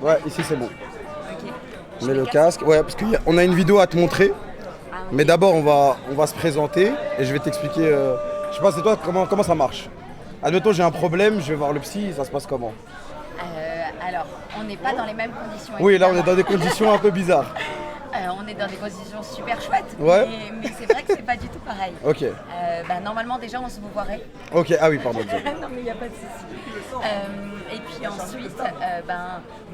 Ouais, ici c'est bon. Ok. Mets le casque. Ouais, parce qu'on a une vidéo à te montrer. Ah, ok. Mais d'abord, on va se présenter et je vais t'expliquer. Je sais pas, c'est toi, comment ça marche. Admettons, j'ai un problème, je vais voir le psy, ça se passe comment? Alors, on n'est pas dans les mêmes conditions. Oui, là, on est évidemment. dans des conditions un peu bizarres. On est dans des conditions super chouettes, Ouais. mais c'est vrai que c'est pas du tout pareil. Ok. Normalement, déjà, on se vous voirait. Ok, ah oui, pardon. désolé. Non, mais il n'y a pas de souci. Et puis ensuite,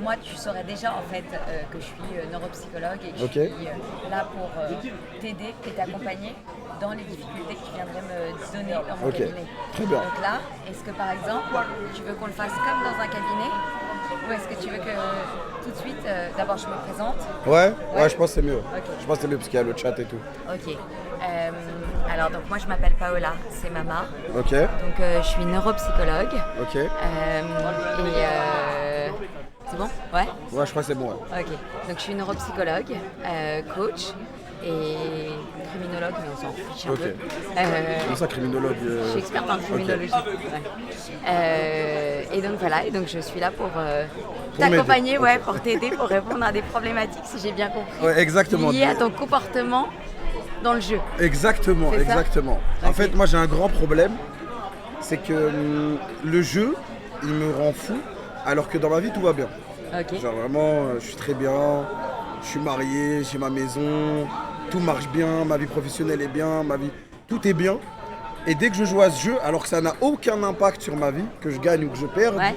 moi, tu saurais déjà en fait que je suis neuropsychologue et que je Ok. suis là pour t'aider et t'accompagner dans les difficultés que tu viendrais me donner dans mon Ok. cabinet. Très bien. Donc là, est-ce que par exemple, tu veux qu'on le fasse comme dans un cabinet ou est-ce que tu veux que tout de suite, d'abord je me présente? Ouais, je pense que c'est mieux. Ok. Je pense que c'est mieux parce qu'il y a le chat et tout. Ok. Alors donc moi je m'appelle Paola, c'est Mama. Ok, Donc je suis neuropsychologue. ok. C'est bon? Ouais? Ouais, je crois que c'est bon. Ouais. Ok. Donc je suis neuropsychologue, coach et criminologue, mais on s'en fiche un Ok. peu. Comme ça, criminologue. Je suis experte en criminologie. Ouais. Et donc voilà, et donc je suis là pour t'accompagner, m'aider. ouais, pour t'aider, pour répondre à des problématiques, si j'ai bien compris, Ouais, exactement. liées à ton comportement dans le jeu. Exactement, C'est ça? exactement. En Ok. fait, moi j'ai un grand problème, c'est que le jeu, il me rend fou, alors que dans ma vie tout va bien. Ok. Genre vraiment, je suis très bien, je suis marié, j'ai ma maison, tout marche bien, ma vie professionnelle est bien, tout est bien. Et dès que je joue à ce jeu, alors que ça n'a aucun impact sur ma vie, que je gagne ou que je perde, Ouais.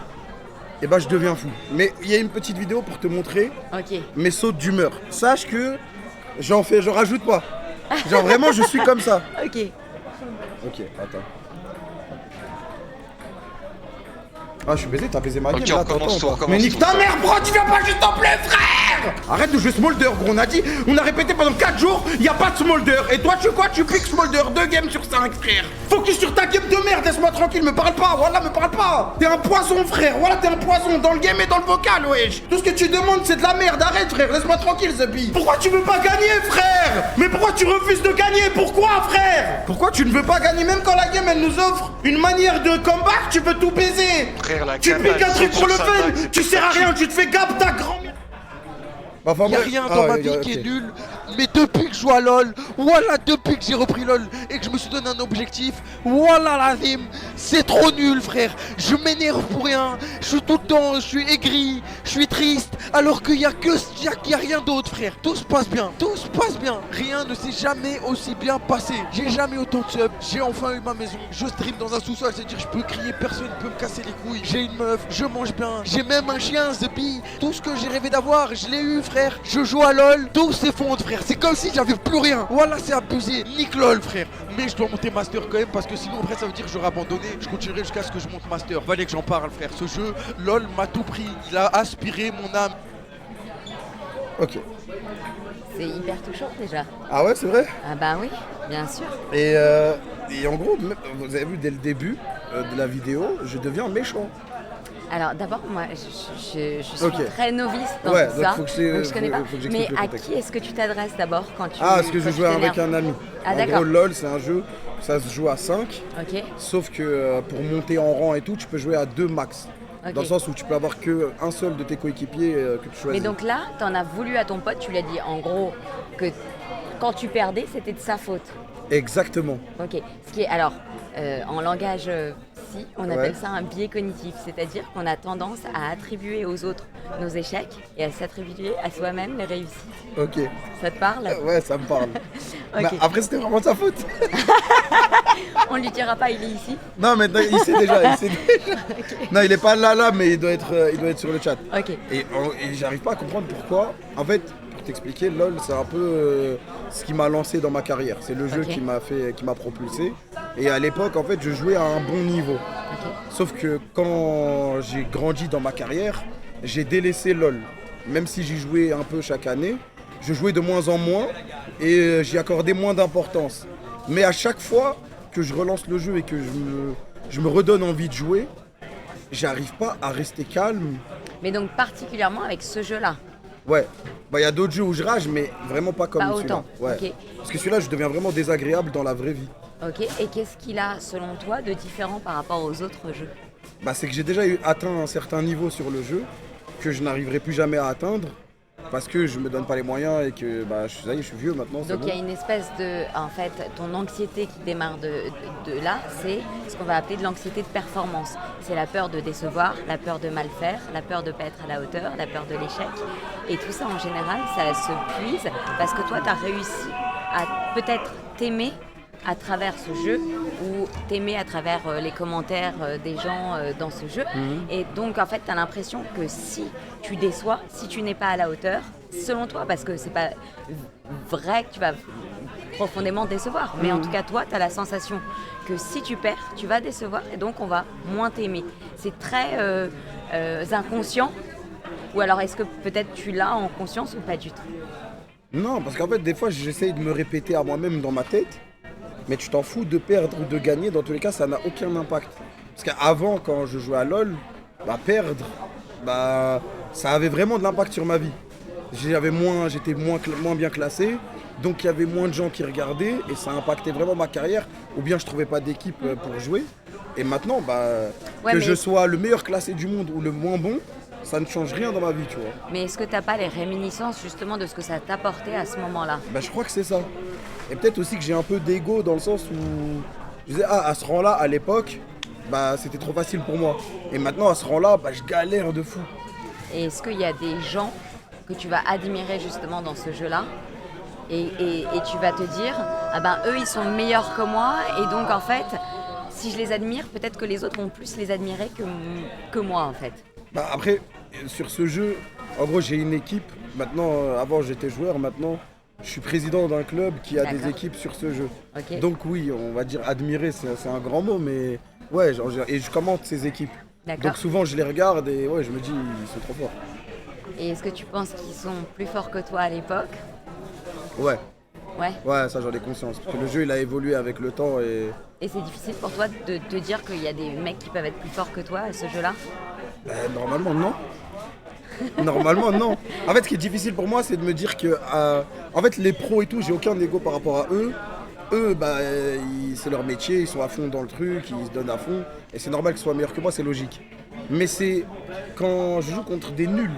et ben je deviens fou. Mais il y a une petite vidéo pour te montrer Ok. mes sautes d'humeur. Sache que je rajoute pas. Genre vraiment, je suis comme ça. Ok. Ok, attends. Ah, je suis baisé, t'as baisé ma gueule. Ok, là, on t'entends recommence tout, ou on pas recommence Mais nique tout, ta ça. mère, bro, tu viens pas juste en plaît, frère. Arrête de jouer Smolder, gros. On a répété pendant 4 jours, y a pas de Smolder. Et toi, tu quoi? Tu piques Smolder, 2 games sur 5, frère. Focus sur ta game de merde, laisse-moi tranquille, me parle pas, voilà, me parle pas. T'es un poison, frère, voilà, t'es un poison dans le game et dans le vocal, wesh. Tout ce que tu demandes, c'est de la merde, arrête, frère, laisse-moi tranquille, Zepi. Pourquoi tu veux pas gagner, frère? Mais pourquoi tu refuses de gagner? Pourquoi, frère? Pourquoi tu ne veux pas gagner, même quand la game, elle nous offre une manière de comeback, tu veux tout baiser? Frère, la Tu cata, piques un elle truc saute pour le sur sa fun, dague, c'est tu pour sers ça à que rien, tu te fais gap ta grand-mère. Enfin, Y'a bref. rien Ah, dans ma ouais, vie ok. qui est nul, mais depuis que je joue à LoL, voilà, depuis que j'ai repris LoL et que je me suis donné un objectif, voilà la team, c'est trop nul, frère. Je m'énerve pour rien, je suis tout le temps, je suis aigri, je suis triste, alors qu'il y a rien d'autre, frère. Tout se passe bien, tout se passe bien. Rien ne s'est jamais aussi bien passé. J'ai jamais autant de subs, j'ai enfin eu ma maison, je stream dans un sous-sol, c'est-à-dire je peux crier, personne ne peut me casser les couilles. J'ai une meuf, je mange bien, j'ai même un chien, Zepi. Tout ce que j'ai rêvé d'avoir, je l'ai eu, frère. Je joue à LoL, tout s'effondre, frère. C'est comme si j'avais plus rien. Voilà, c'est abusé. Nique LoL, frère. Mais je dois monter master quand même parce que sinon après ça veut dire que j'aurai abandonné. Je continuerai jusqu'à ce que je monte master. Fallait que j'en parle, frère. Ce jeu, LoL m'a tout pris. Il a aspiré mon âme. Ok. C'est hyper touchant déjà. Ah ouais, c'est vrai? Ah bah oui, bien sûr. Et en gros, vous avez vu dès le début de la vidéo, je deviens méchant. Alors d'abord, moi, je suis Ok. très novice dans Ouais, tout donc ça, faut que je- donc je connais faut- pas. faut que j'explique Mais le à contexte. qui est-ce que tu t'adresses d'abord quand tu Ah, parce que je quand tu jouais avec t'énerves? un ami. Ah En d'accord. gros, LoL, c'est un jeu, ça se joue à 5. Ok. Sauf que pour monter en rang et tout, tu peux jouer à 2 max. Ok. Dans le sens où tu peux avoir qu'un seul de tes coéquipiers que tu choisis. Mais donc là, t'en as voulu à ton pote, tu lui as dit en gros que quand tu perdais, c'était de sa faute. Exactement. Ok. Ce qui est alors en langage psy, on appelle Ouais. ça un biais cognitif, c'est-à-dire qu'on a tendance à attribuer aux autres nos échecs et à s'attribuer à soi-même les réussites. Ok. Ça te parle? Ouais, ça me parle. Ok. Mais après, c'était vraiment de sa faute. On lui dira pas, il est ici. Non, mais il sait déjà. Non, il est pas là, mais il doit être sur le chat. Ok. Et j'arrive pas à comprendre pourquoi. En fait, pour t'expliquer, LoL, c'est un peu ce qui m'a lancé dans ma carrière. C'est le jeu Ok. qui m'a propulsé. Et à l'époque, en fait, je jouais à un bon niveau. Sauf que quand j'ai grandi dans ma carrière, j'ai délaissé LoL. Même si j'y jouais un peu chaque année, je jouais de moins en moins et j'y accordais moins d'importance. Mais à chaque fois que je relance le jeu et que je me redonne envie de jouer, j'arrive pas à rester calme. Mais donc particulièrement avec ce jeu-là. Ouais, bah il y a d'autres jeux où je rage, mais vraiment pas comme Pas celui-là. autant, Ouais. ok. Parce que celui-là, je deviens vraiment désagréable dans la vraie vie. Ok. Et qu'est-ce qu'il a, selon toi, de différent par rapport aux autres jeux? Bah c'est que j'ai déjà atteint un certain niveau sur le jeu que je n'arriverai plus jamais à atteindre parce que je me donne pas les moyens et que ça y est, je suis vieux maintenant. Donc il y a une espèce de, en fait, ton anxiété qui démarre de là, c'est ce qu'on va appeler de l'anxiété de performance. C'est la peur de décevoir, la peur de mal faire, la peur de ne pas être à la hauteur, la peur de l'échec. Et tout ça en général, ça se puise parce que toi, tu as réussi à peut-être t'aimer à travers ce jeu ou t'aimer à travers les commentaires des gens dans ce jeu. Et donc en fait tu as l'impression que si tu déçois, si tu n'es pas à la hauteur, selon toi, parce que c'est pas vrai que tu vas profondément décevoir, mais en tout cas toi tu as la sensation que si tu perds, tu vas décevoir et donc on va moins t'aimer. C'est très inconscient, ou alors est-ce que peut-être tu l'as en conscience ou pas du tout? Non, parce qu'en fait des fois j'essaye de me répéter à moi-même dans ma tête. Mais tu t'en fous de perdre ou de gagner, dans tous les cas, ça n'a aucun impact. Parce qu'avant, quand je jouais à LoL, perdre, ça avait vraiment de l'impact sur ma vie. J'étais moins bien classé, donc il y avait moins de gens qui regardaient et ça impactait vraiment ma carrière. Ou bien je trouvais pas d'équipe pour jouer. Et maintenant, je sois le meilleur classé du monde ou le moins bon, ça ne change rien dans ma vie, tu vois. Mais est-ce que tu n'as pas les réminiscences justement de ce que ça t'apportait à ce moment-là? Je crois que c'est ça. Et peut-être aussi que j'ai un peu d'ego dans le sens où je disais, à ce rang-là, à l'époque, c'était trop facile pour moi. Et maintenant, à ce rang-là, je galère de fou. Et est-ce qu'il y a des gens que tu vas admirer justement dans ce jeu-là et tu vas te dire, eux, ils sont meilleurs que moi et donc en fait, si je les admire, peut-être que les autres vont plus les admirer que moi en fait. Après, sur ce jeu, en gros, j'ai une équipe. Maintenant, avant, j'étais joueur. Maintenant, je suis président d'un club qui a des équipes sur ce jeu. Okay. Donc oui, on va dire admirer, c'est un grand mot, mais ouais, et je commente ces équipes. Donc souvent, je les regarde et je me dis, ils sont trop forts. Et est-ce que tu penses qu'ils sont plus forts que toi à l'époque? Ouais. Ouais, ça j'en ai conscience. Parce que le jeu, il a évolué avec le temps et... Et c'est difficile pour toi de te dire qu'il y a des mecs qui peuvent être plus forts que toi à ce jeu-là? Normalement, non. Normalement, non. En fait, ce qui est difficile pour moi, c'est de me dire que... en fait, les pros et tout, j'ai aucun ego par rapport à eux. Eux, c'est leur métier, ils sont à fond dans le truc, ils se donnent à fond. Et c'est normal qu'ils soient meilleurs que moi, c'est logique. Mais c'est quand je joue contre des nuls,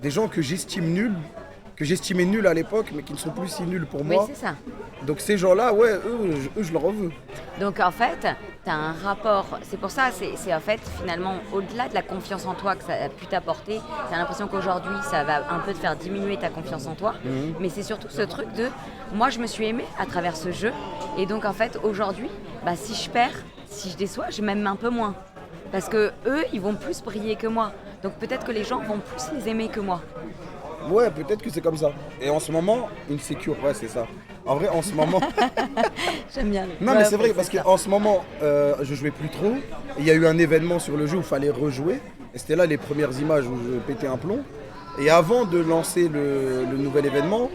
des gens que j'estime nuls, que j'estimais nuls à l'époque, mais qui ne sont plus si nuls pour moi. Oui, c'est ça. Donc ces gens-là, eux, je leur en veux. Donc en fait, tu as un rapport, c'est pour ça, c'est en fait finalement au-delà de la confiance en toi que ça a pu t'apporter, tu as l'impression qu'aujourd'hui ça va un peu te faire diminuer ta confiance en toi, mais c'est surtout ce truc de, moi je me suis aimée à travers ce jeu, et donc en fait aujourd'hui, si je perds, si je déçois, je m'aime un peu moins. Parce que eux, ils vont plus briller que moi. Donc peut-être que les gens vont plus les aimer que moi. Ouais, peut-être que c'est comme ça. Et en ce moment, insecure, c'est ça. En vrai, en ce moment... J'aime bien. Non, mais c'est vrai, parce qu'en ce moment, je jouais plus trop. Il y a eu un événement sur le jeu où il fallait rejouer. Et c'était là les premières images où je pétais un plomb. Et avant de lancer le nouvel événement,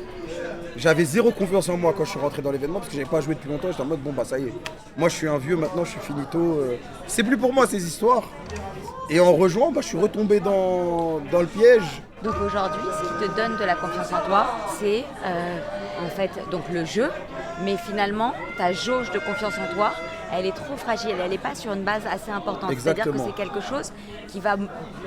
j'avais zéro confiance en moi quand je suis rentré dans l'événement parce que j'avais pas joué depuis longtemps. J'étais en mode, ça y est. Moi, je suis un vieux maintenant, je suis finito. C'est plus pour moi ces histoires. Et en rejoignant, je suis retombé dans le piège. Donc aujourd'hui, ce qui te donne de la confiance en toi, c'est en fait donc le jeu, mais finalement ta jauge de confiance en toi, elle est trop fragile, elle n'est pas sur une base assez importante. Exactement. C'est-à-dire que c'est quelque chose qui va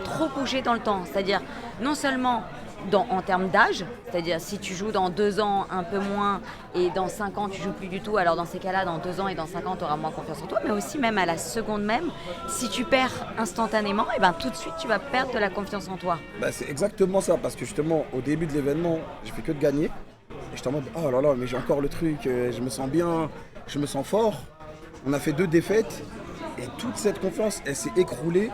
trop bouger dans le temps. C'est-à-dire non seulement en termes d'âge, c'est-à-dire si tu joues dans 2 ans un peu moins et dans 5 ans tu joues plus du tout, alors dans ces cas-là, dans 2 ans et dans 5 ans tu auras moins confiance en toi, mais aussi même à la seconde même, si tu perds instantanément, tout de suite tu vas perdre de la confiance en toi. C'est exactement ça, parce que justement au début de l'événement, j'ai fait que de gagner. Et j'étais en mode, oh là là, mais j'ai encore le truc, je me sens bien, je me sens fort. On a fait 2 défaites et toute cette confiance, elle s'est écroulée.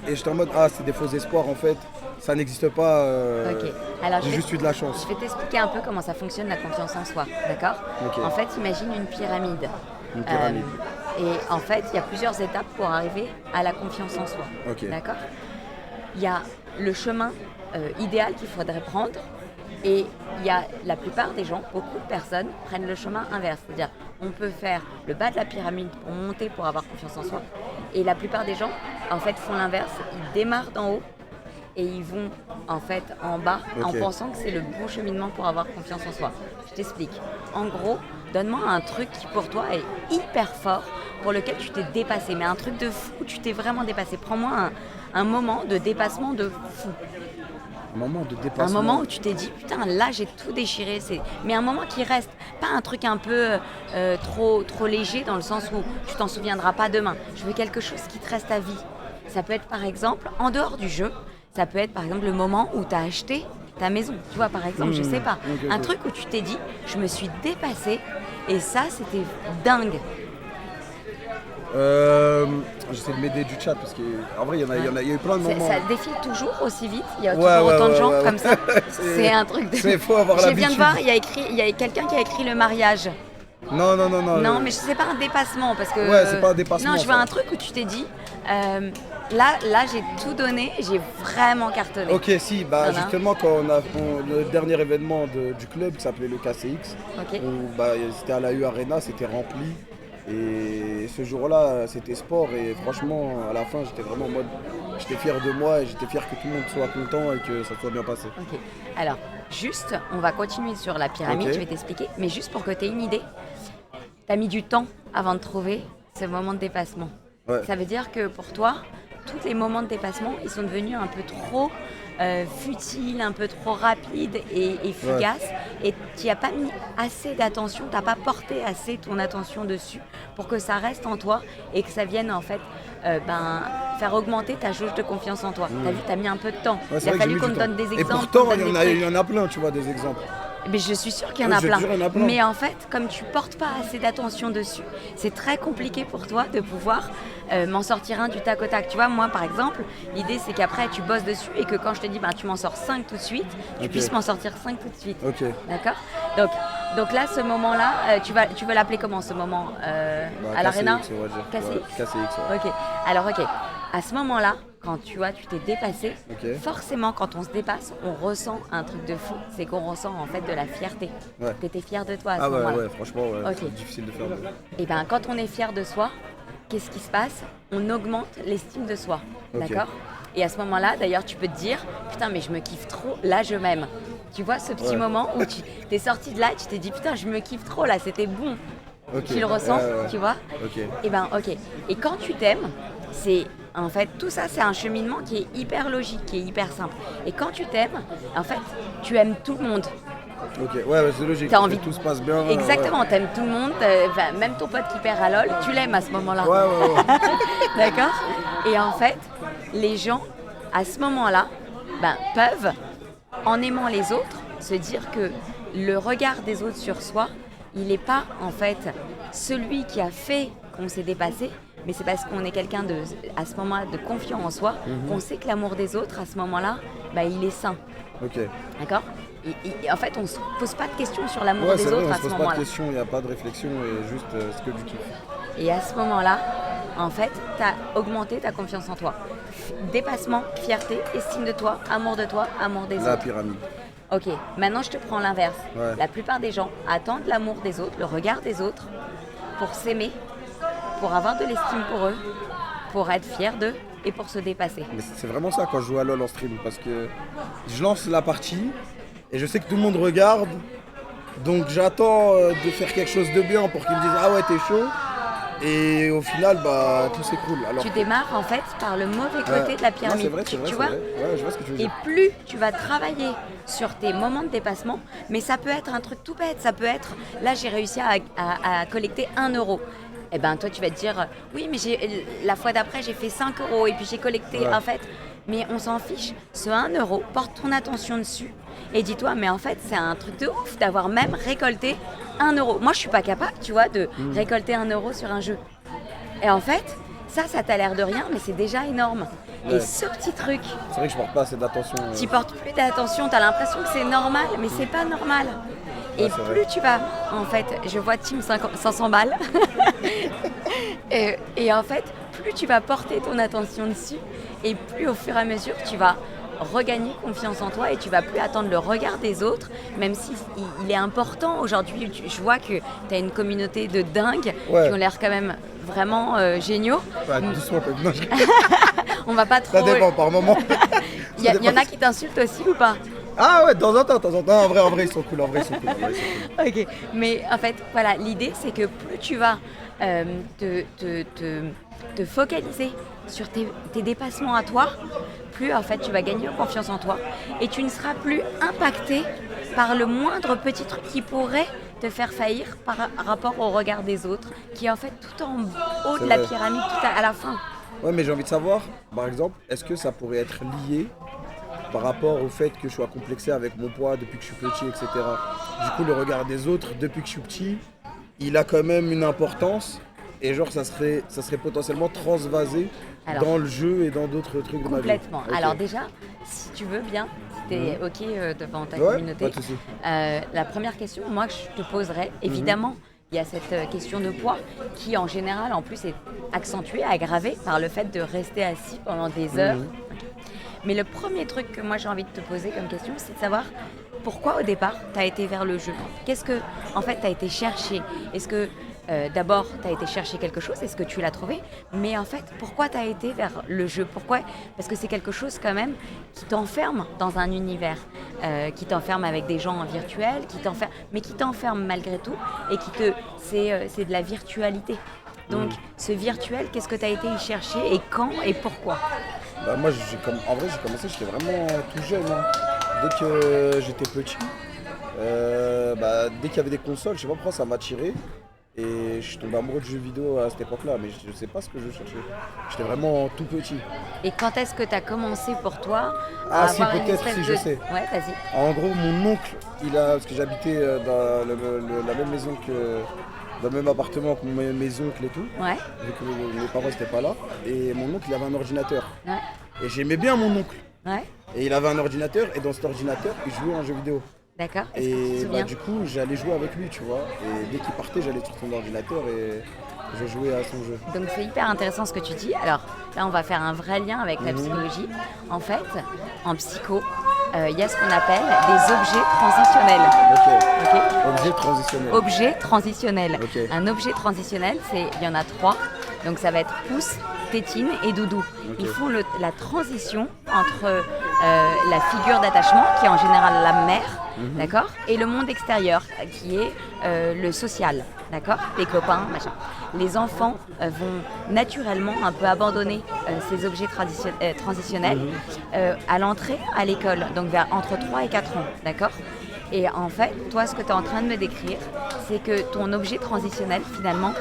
Et j'étais en mode, c'est des faux espoirs en fait. Ça n'existe pas, Alors, j'ai juste eu de la chance. Je vais t'expliquer un peu comment ça fonctionne la confiance en soi, d'accord? Okay. En fait, imagine une pyramide. Et en fait, il y a plusieurs étapes pour arriver à la confiance en soi, d'accord? Il y a le chemin idéal qu'il faudrait prendre et il y a la plupart des gens, beaucoup de personnes prennent le chemin inverse. C'est-à-dire, on peut faire le bas de la pyramide pour monter pour avoir confiance en soi et la plupart des gens, en fait, font l'inverse. Ils démarrent d'en haut et ils vont en fait en bas en Ok. pensant que c'est le bon cheminement pour avoir confiance en soi. Je t'explique. En gros, donne-moi un truc qui pour toi est hyper fort, pour lequel tu t'es dépassé, mais un truc de fou, tu t'es vraiment dépassé. Prends-moi un moment de dépassement de fou. Un moment de Un dépassement. moment où tu t'es dit, putain, là j'ai tout déchiré. Mais un moment qui reste, pas un truc un peu trop léger dans le sens où tu t'en souviendras pas demain. Je veux quelque chose qui te reste à vie. Ça peut être par exemple, en dehors du jeu, ça peut être par exemple le moment où tu as acheté ta maison. Tu vois, par exemple, je sais pas, ok, un ok. truc où tu t'es dit, je me suis dépassée et ça c'était dingue. J'essaie de m'aider du chat parce qu'en vrai, il y a eu plein de moments. Ça défile toujours aussi vite, il y a Ouais, toujours ouais, autant de ouais, gens ouais, comme ouais. ça. C'est- C'est un truc de... c'est, faut avoir Je viens de l'habitude. voir, il y a quelqu'un qui a écrit le mariage. Non. Non, mais c'est pas un dépassement parce que. Ouais, c'est pas un dépassement, Non, je veux ça. un truc où tu t'es dit, là, j'ai tout donné, j'ai vraiment cartonné. Ok, si, bah Voilà. justement, quand le dernier événement du club qui s'appelait le KCX, Ok. où bah, c'était à la U Arena, c'était rempli. Et ce jour-là, c'était sport. Et franchement, à la fin, j'étais vraiment en mode. J'étais fier de moi et j'étais fier que tout le monde soit content et que ça soit bien passé. Ok. Alors, juste, on va continuer sur la pyramide, Ok. je vais t'expliquer, mais juste pour que tu aies une idée, tu as mis du temps avant de trouver ce moment de dépassement. Ouais. Ça veut dire que pour toi, tous les moments de dépassement, ils sont devenus un peu trop futiles, un peu trop rapides et fugaces. Et tu n'y as pas mis assez d'attention, tu n'as pas porté assez ton attention dessus pour que ça reste en toi et que ça vienne en fait faire augmenter ta jauge de confiance en toi. T'as vu, tu as mis un peu de temps. Ouais, c'est Il a vrai que j'ai fallu mis qu'on du te temps. donne des Et exemples. pourtant, qu'on te il donne y, des en a, trucs. il y en a plein, tu vois, des exemples. Mais je suis sûre qu'il y en Oui, a c'est plein. sûr, il y en a plein. Mais en fait, comme tu portes pas assez d'attention dessus, c'est très compliqué pour toi de pouvoir m'en sortir un du tac au tac. Tu vois, moi par exemple, l'idée c'est qu'après tu bosses dessus et que quand je te dis tu m'en sors 5 tout de suite, tu Ok. puisses m'en sortir 5 tout de suite. Ok. D'accord, donc là, ce moment-là, tu veux l'appeler comment ce moment Bah, à l'arena KCX, on va dire. KCX. Ouais, KCX, ouais. Ok. Alors ok. À ce moment-là, quand tu t'es dépassé, Ok. forcément quand on se dépasse, on ressent un truc de fou. C'est qu'on ressent en fait de la fierté. Ouais. T'étais fier de toi à ce Ah ouais, moment-là. ouais, franchement, ouais, Ok. c'est difficile de faire. Et bien, quand on est fier de soi, qu'est-ce qui se passe? On augmente l'estime de soi. Ok. D'accord? Et à ce moment-là, d'ailleurs, tu peux te dire, putain, mais je me kiffe trop, là, je m'aime. Tu vois ce petit Ouais. moment où tu t'es sorti de là, tu t'es dit, putain, je me kiffe trop, là, c'était bon. Ok. Tu le ressens, Ouais. tu vois? Ok. Et ben, ok. Et quand tu t'aimes, c'est en fait tout ça, c'est un cheminement qui est hyper logique, qui est hyper simple. Et quand tu t'aimes, en fait, tu aimes tout le monde. Ok, ouais, c'est logique. T'as parce envie que tout se passe bien. Exactement, t'aimes tout le monde, même ton pote qui perd à LOL, tu l'aimes à ce moment-là. Ouais. D'accord? Et en fait, les gens, à ce moment-là, peuvent, en aimant les autres, se dire que le regard des autres sur soi, il n'est pas en fait celui qui a fait qu'on s'est dépassé, mais c'est parce qu'on est quelqu'un à ce moment-là de confiant en soi, qu'on sait que l'amour des autres, à ce moment-là, il est sain. Ok. D'accord? Et en fait, on ne se pose pas de questions sur l'amour Ouais, des c'est vrai, autres on à se ce pose pas moment-là. de questions, il n'y a pas de réflexion et juste ce que du kiff. Et à ce moment-là, en fait, tu as augmenté ta confiance en toi. Dépassement, fierté, estime de toi, amour des La autres. pyramide. Ok, maintenant je te prends l'inverse. Ouais. La plupart des gens attendent l'amour des autres, le regard des autres, pour s'aimer, pour avoir de l'estime pour eux, pour être fiers d'eux et pour se dépasser. Mais c'est vraiment ça quand je joue à LoL en stream parce que je lance la partie et je sais que tout le monde regarde. Donc j'attends de faire quelque chose de bien pour qu'ils me disent ah ouais t'es chaud. Et au final tout s'écroule. Alors Tu démarres en fait par le mauvais côté de la pyramide. Non, c'est vrai, c'est vrai, tu c'est vois vrai. Ouais, je vois ce que tu veux Et dire. plus tu vas travailler sur tes moments de dépassement, mais ça peut être un truc tout bête, ça peut être, là j'ai réussi à collecter 1 euro. Et ben toi tu vas te dire, oui mais la fois d'après j'ai fait 5 euros et puis j'ai collecté Ouais. en fait. Mais on s'en fiche, ce 1 euro, porte ton attention dessus et dis-toi, mais en fait c'est un truc de ouf d'avoir même récolté 1 euro. Moi je suis pas capable, tu vois, de récolter 1 euro sur un jeu. Et en fait, ça t'a l'air de rien, mais c'est déjà énorme. Et Ouais. ce petit truc, C'est vrai que je porte pas assez d'attention. tu portes plus d'attention, tu as l'impression que c'est normal, mais c'est pas normal. Et Ouais, c'est plus vrai. tu vas, en fait, je vois Team 500 balles, et en fait, plus tu vas porter ton attention dessus, et plus au fur et à mesure tu vas regagner confiance en toi et tu vas plus attendre le regard des autres, même si il est important aujourd'hui. Je vois que tu as une communauté de dingues Ouais. qui ont l'air quand même vraiment géniaux. Ouais, doucement, quoi. Non, On va pas trop... ça dépend par moment. Il y en a qui t'insultent aussi ou pas? Ah ouais, de temps en temps, de temps en temps. En vrai, ils sont cool, Ok, mais en fait, voilà, l'idée c'est que plus tu vas te focaliser sur tes dépassements à toi, plus en fait tu vas gagner en confiance en toi et tu ne seras plus impacté par le moindre petit truc qui pourrait te faire faillir par rapport au regard des autres, qui est en fait tout en haut de la vrai. pyramide, tout à la fin. Ouais, mais j'ai envie de savoir, par exemple, est-ce que ça pourrait être lié par rapport au fait que je sois complexé avec mon poids depuis que je suis petit, etc. Du coup, le regard des autres depuis que je suis petit, il a quand même une importance et genre ça serait potentiellement transvasé Alors, dans le jeu et dans d'autres trucs de ma vie. complètement. Ok. Alors déjà, si tu veux bien, si t'es ok devant ta Ouais, communauté, pas de souci. la première question, moi, que je te poserais, évidemment, il y a cette question de poids qui, en général, en plus, est accentuée, aggravée par le fait de rester assis pendant des heures. Ok. Mais le premier truc que moi, j'ai envie de te poser comme question, c'est de savoir pourquoi, au départ, tu as été vers le jeu. Qu'est-ce que, en fait, tu as été chercher? Est-ce que d'abord, tu as été chercher quelque chose, est-ce que tu l'as trouvé? Mais en fait, pourquoi tu as été vers le jeu? Pourquoi? Parce que c'est quelque chose quand même qui t'enferme dans un univers, qui t'enferme avec des gens virtuels, mais qui t'enferme malgré tout, et c'est de la virtualité. Donc, ce virtuel, qu'est-ce que tu as été y chercher et quand et pourquoi? Bah moi, en vrai, j'ai commencé, j'étais vraiment tout jeune. Hein. Dès que j'étais petit, dès qu'il y avait des consoles, je sais pas pourquoi ça m'a attiré. Et je suis tombé amoureux de jeux vidéo à cette époque-là, mais je sais pas ce que je cherchais. J'étais vraiment tout petit. Et quand est-ce que tu as commencé pour toi Ah si, avoir une peut-être, espèce si, je de... sais. Ouais, vas-y. En gros, mon oncle, parce que j'habitais dans la même maison dans le même appartement que mes oncles et tout, Ouais, vu que mes parents n'étaient pas là. Et mon oncle, il avait un ordinateur. ouais, Et j'aimais bien mon oncle. ouais. Et il avait un ordinateur, et dans cet ordinateur, il jouait à un jeu vidéo. D'accord. Est-ce que tu te Et souviens? du coup, j'allais jouer avec lui, tu vois. Et dès qu'il partait, j'allais sur son ordinateur et je jouais à son jeu. Donc c'est hyper intéressant ce que tu dis. Alors là, on va faire un vrai lien avec la psychologie. En fait, en psycho, il y a ce qu'on appelle des objets transitionnels. Ok. Ok. Objet transitionnel. Objet transitionnel. Ok. Un objet transitionnel, il y en a 3. Donc ça va être pouce, tétine et doudou. Ok. Ils font la transition entre la figure d'attachement, qui est en général la mère, d'accord, et le monde extérieur, qui est le social, d'accord, les copains, machin. Les enfants vont naturellement un peu abandonner ces objets transitionnels à l'entrée à l'école, donc entre 3 et 4 ans, d'accord. Et en fait, toi, ce que tu es en train de me décrire, c'est que ton objet transitionnel, finalement,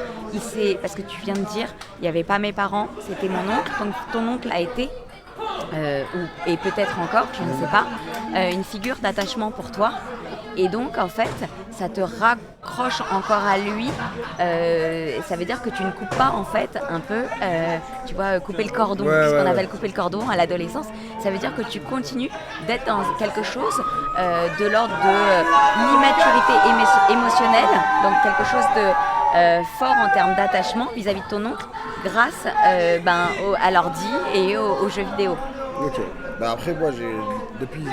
parce que tu viens de dire, il n'y avait pas mes parents, c'était mon oncle, donc ton oncle a été, et peut-être encore, je ne sais pas, une figure d'attachement pour toi. Et donc, en fait, ça te raccroche encore à lui. Ça veut dire que tu ne coupes pas, en fait, un peu, tu vois, couper le cordon, Ouais, ce qu'on ouais, appelle couper le cordon à l'adolescence. Ça veut dire que tu continues d'être dans quelque chose de l'ordre de l'immaturité émotionnelle, donc quelque chose de fort en termes d'attachement vis-à-vis de ton oncle, grâce à l'ordi et aux jeux vidéo. Ok. Bah après, moi, depuis que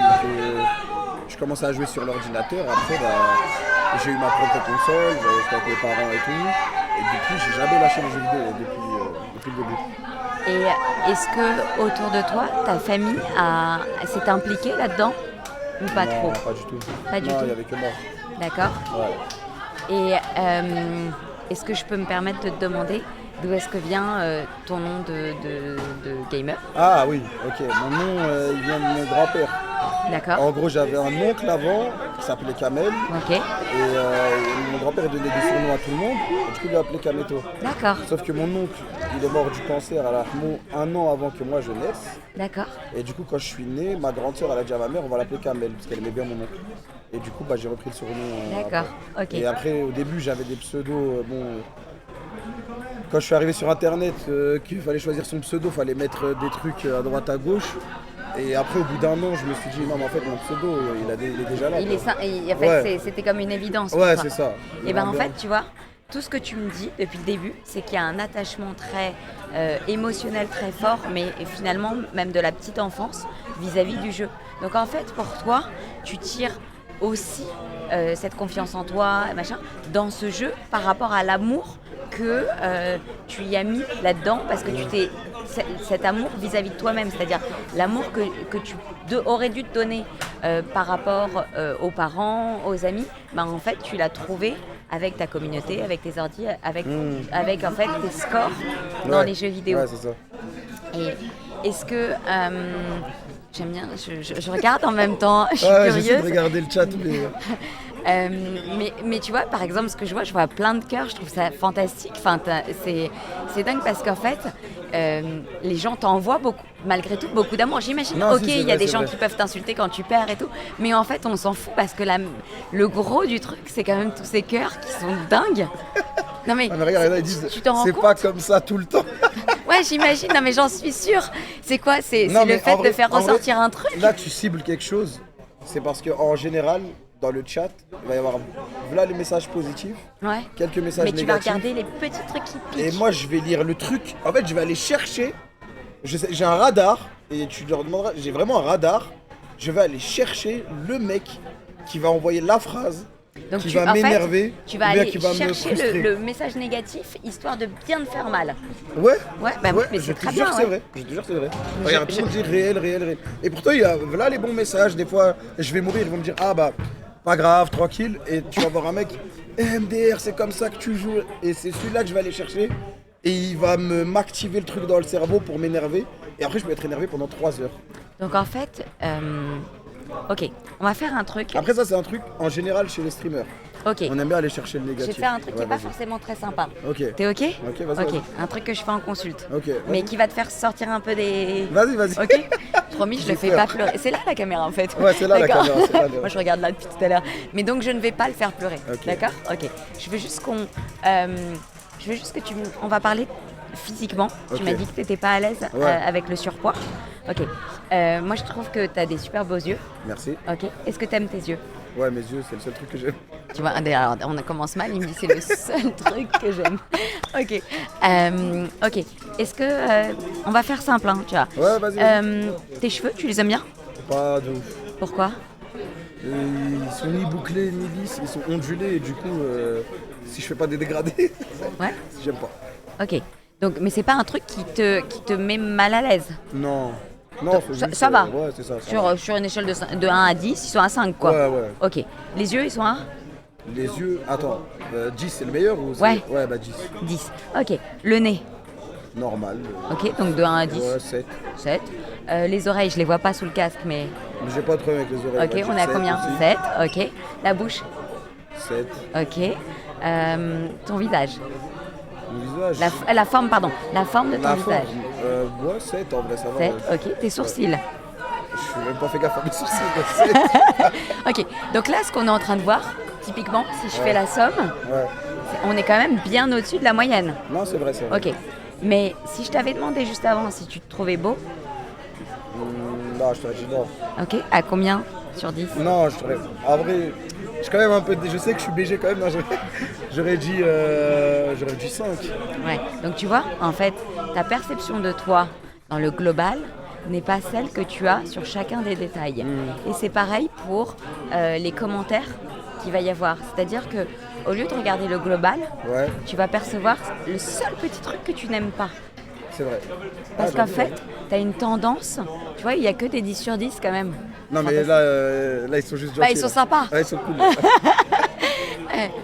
je commençais à jouer sur l'ordinateur, après, j'ai eu ma propre console, j'étais avec mes parents et tout. Et depuis, j'ai jamais lâché les jeux vidéo depuis le début. Et est-ce que autour de toi, ta famille s'est impliquée là-dedans ou pas Non, trop? pas du tout. Pas du non, tout. il n'y avait que moi. D'accord. Ouais. Et est-ce que je peux me permettre de te demander d'où est-ce que vient ton nom de gamer? Ah oui, ok. Mon nom, il vient de mon grand-père. D'accord. En gros, j'avais un oncle avant qui s'appelait Kamel. Ok. Et mon grand-père donnait des surnoms à tout le monde. Et du coup, il l'a appelé Kameto. D'accord. Sauf que mon oncle, il est mort du cancer un an avant que moi je naisse. D'accord. Et du coup, quand je suis né, ma grande sœur, elle a dit à ma mère, on va l'appeler Kamel, parce qu'elle aimait bien mon oncle. Et du coup, j'ai repris le surnom. D'accord. après. Ok. Et après, au début, j'avais des pseudos. Quand je suis arrivé sur Internet, qu'il fallait choisir son pseudo, il fallait mettre des trucs à droite, à gauche. Et après, au bout d'un an, je me suis dit, non, mais en fait, mon pseudo, il est déjà là. En fait, Ouais. c'était comme une évidence. pour Ouais, toi. c'est ça. Et ben en fait, tu vois, tout ce que tu me dis depuis le début, c'est qu'il y a un attachement très émotionnel très fort, mais finalement même de la petite enfance vis-à-vis du jeu. Donc en fait, pour toi, tu tires aussi cette confiance en toi, machin, dans ce jeu par rapport à l'amour que tu y as mis là-dedans, parce que cet amour vis-à-vis de toi-même, c'est-à-dire l'amour que tu aurait dû te donner par rapport aux parents, aux amis, bah, en fait, tu l'as trouvé avec ta communauté, avec tes ordi, avec en fait tes scores dans les jeux vidéo. Ouais, c'est ça. Et est-ce que j'aime bien, je regarde en même temps, je suis J'essaie de curieuse. regarder le chat. Mais tu vois, par exemple, ce que je vois plein de cœurs, je trouve ça fantastique. Enfin, c'est dingue parce qu'en fait, les gens t'envoient beaucoup, malgré tout, beaucoup d'amour. J'imagine, Non, ok, si, c'est il y a vrai, des c'est gens vrai. qui peuvent t'insulter quand tu perds et tout, mais en fait, on s'en fout parce que le gros du truc, c'est quand même tous ces cœurs qui sont dingues. Non mais, Ah, mais regarde, là, ils disent tu t'en rends c'est compte? pas comme ça tout le temps. Ouais, j'imagine, non mais j'en suis sûre. C'est quoi? C'est Non, le mais fait en vrai- de faire en vrai, ressortir un truc? Là, tu cibles quelque chose. C'est parce qu'en général, dans le chat, il va y avoir voilà les messages positifs, Ouais. quelques messages Mais tu vas négatifs. regarder les petits trucs qui Et piquent. moi, je vais lire le truc. En fait, je vais aller chercher. J'ai un radar. Et tu leur demanderas. J'ai vraiment un radar. Je vais aller chercher le mec qui va envoyer la phrase. Donc qui tu, va en fait, m'énerver. tu vas ou bien aller qui va me chercher frustrer. le message négatif histoire de bien te faire mal. Ouais. Ouais, bah oui, mais je c'est te très jure bien. que c'est Ouais. vrai. Je te jure que c'est vrai. Regarde, tout je- le monde dit réel, réel, réel. Et pourtant, il y a là les bons messages. Des fois, je vais mourir. Ils vont me dire ah bah pas grave, tranquille. Et tu vas voir un mec. MDR, c'est comme ça que tu joues. Et c'est celui-là que je vais aller chercher. Et il va m'activer le truc dans le cerveau pour m'énerver. Et après, je peux être énervé pendant 3 heures. Donc en fait, ok, on va faire un truc. Après, ça, c'est un truc en général chez les streamers. Ok, On aime bien aller chercher le je négatif. vais te faire un truc qui Ouais, n'est pas vas-y. forcément très sympa. Ok. T'es ok? Ok, vas-y, vas-y. un truc que je fais en consulte. Ok, vas-y. Mais qui va te faire sortir un peu des. Vas-y, vas-y. Ok? Promis, je le J'ai fais peur. pas pleurer. C'est là la caméra en fait. Ouais, c'est là la D'accord. caméra, c'est là, Moi je regarde là depuis tout à l'heure. Mais donc je ne vais pas le faire pleurer. Ok. D'accord? Ok. Je veux juste qu'on. Je veux juste que tu. On va parler physiquement. Ok. Tu m'as dit que tu n'étais pas à l'aise Ouais. avec le surpoids. Ok. Moi je trouve que tu as des super beaux yeux. Merci. Ok. Est-ce que tu aimes tes yeux? Ouais, mes yeux, c'est le seul truc que j'aime. Tu vois, alors, on commence mal, il me dit c'est le seul truc que j'aime. Ok. Ok. Est-ce que. On va faire simple, hein, tu vois. Ouais, vas-y. Tes cheveux, tu les aimes bien? Pas de ouf. Pourquoi? Ils sont ni bouclés ni lisses, ils sont ondulés et du coup, si je fais pas des dégradés, Ouais. j'aime pas. Ok. Donc, mais c'est pas un truc qui te met mal à l'aise. Non. Non, faut Ça- juste, ça va. Ouais, c'est ça. ça va. Sur une échelle de 1 à 10, ils sont à 5, quoi. Ouais, ouais. Ok. Les yeux, ils sont à Les yeux, attends, 10 c'est le meilleur ou c'est- Ouais. Ouais, bah 10. 10. Ok. Le nez. Normal. Ok. Donc de 1 à 10. Ouais, 7. 7. Les oreilles, je les vois pas sous le casque, mais. Mais j'ai pas de problème avec les oreilles. Ok, ouais, on j'ai est à 7 combien? aussi. 7. Ok. La bouche. 7. Ok. Ton visage. Mon visage. La forme, pardon. La forme de ton La visage. forme. Ouais, 7 en vrai, ça va. 7. Ok. Tes sourcils. Je suis même pas fait gaffe à mes sourcils, mais 7. Ok. Donc là, ce qu'on est en train de voir, typiquement, si je fais la somme, Ouais. on est quand même bien au-dessus de la moyenne. Non, c'est vrai, c'est vrai. Ok. Mais si je t'avais demandé juste avant si tu te trouvais beau, Non, je t'aurais dit non. ok, à combien sur 10? Non, je t'aurais. En vrai, je suis quand même un peu. Je sais que je suis BG quand même. Non, j'aurais dit 5. Ouais. Donc tu vois, en fait, ta perception de toi dans le global n'est pas celle que tu as sur chacun des détails. Et c'est pareil pour les commentaires qu'il va y avoir. C'est-à-dire que au lieu de regarder le global, Ouais, tu vas percevoir le seul petit truc que tu n'aimes pas. c'est vrai. Parce Ah, qu'en j'avoue. fait, tu as une tendance, tu vois, il n'y a que des 10 sur 10 quand même. Non, mais là, ils sont juste gentils. Bah, ils sont là. sympas. Ouais, ils sont cool.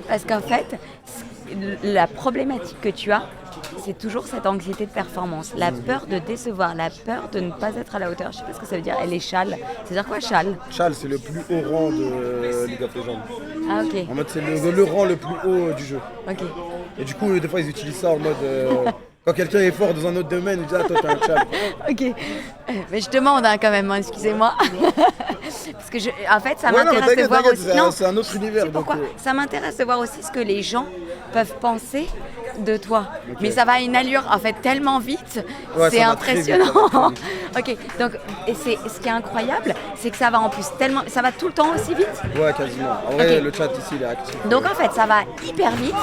Parce qu'en fait, la problématique que tu as, c'est toujours cette anxiété de performance, la peur de décevoir, la peur de ne pas être à la hauteur. Je sais pas ce que ça veut dire. Elle est châle. C'est-à-dire quoi, châle? Chal, c'est le plus haut rang de League of Legends. Ah, ok. En mode, c'est le rang le plus haut du jeu. Ok. Et du coup, des fois, ils utilisent ça en mode. Quand quelqu'un est fort dans un autre domaine, ils disent ah, toi, t'es un chal. Ok. Mais je demande hein, quand même, hein, excusez-moi. Parce que, en fait, ça Ouais, non, mais m'intéresse de voir t'inquiète, aussi. Non, c'est un autre univers. c'est pourquoi donc, ça m'intéresse de voir aussi ce que les gens peuvent penser de toi. Mais ça va à une allure en fait tellement vite, Ouais, c'est ça va très vite, impressionnant. ça va Ok, donc et c'est ce qui est incroyable, c'est que ça va en plus tellement, ça va tout le temps aussi vite. Ouais, quasiment. En vrai, Ok. le chat ici, il est actif. Donc en fait, ça va hyper vite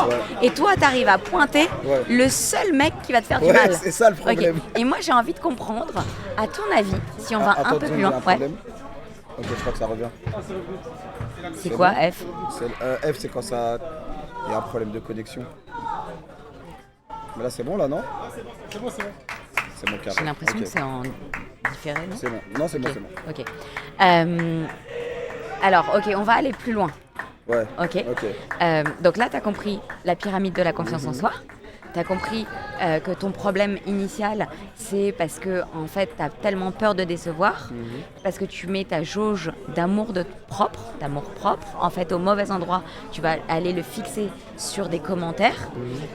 et toi, tu arrives à pointer Ouais. le seul mec qui va te faire du Ouais, mal. c'est ça le problème. Ok. Et moi, j'ai envie de comprendre, à ton avis, si on va Attends, un peu disons, plus il y a loin. un problème. Ok, je crois que ça revient. C'est quoi bon F? F, c'est quand ça. Il y a un problème de connexion. Mais là, c'est bon, là, non? C'est mon carré. J'ai l'impression Ok. que c'est en différé, non? C'est bon. Non, c'est bon, Ok. c'est bon. Ok. Alors, ok, on va aller plus loin. Ouais. Ok. Ok. Donc là, tu as compris la pyramide de la confiance en soi. Tu as compris que ton problème initial, c'est parce que en fait, tu as tellement peur de décevoir, parce que tu mets ta jauge d'amour propre, en fait, au mauvais endroit. Tu vas aller le fixer sur des commentaires.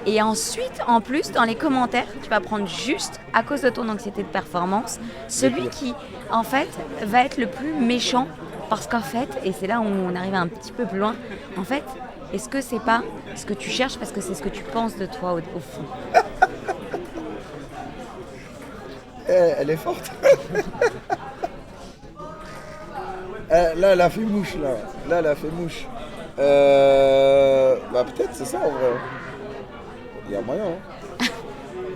Et ensuite, en plus, dans les commentaires, tu vas prendre juste, à cause de ton anxiété de performance, celui qui, en fait, va être le plus méchant. Parce qu'en fait, et c'est là où on arrive un petit peu plus loin, en fait, est-ce que c'est pas ce que tu cherches parce que c'est ce que tu penses de toi au fond? Elle est forte. Là, elle a fait mouche, là. Là, elle a fait mouche. Bah, peut-être, c'est ça, en vrai. Il y a moyen, hein.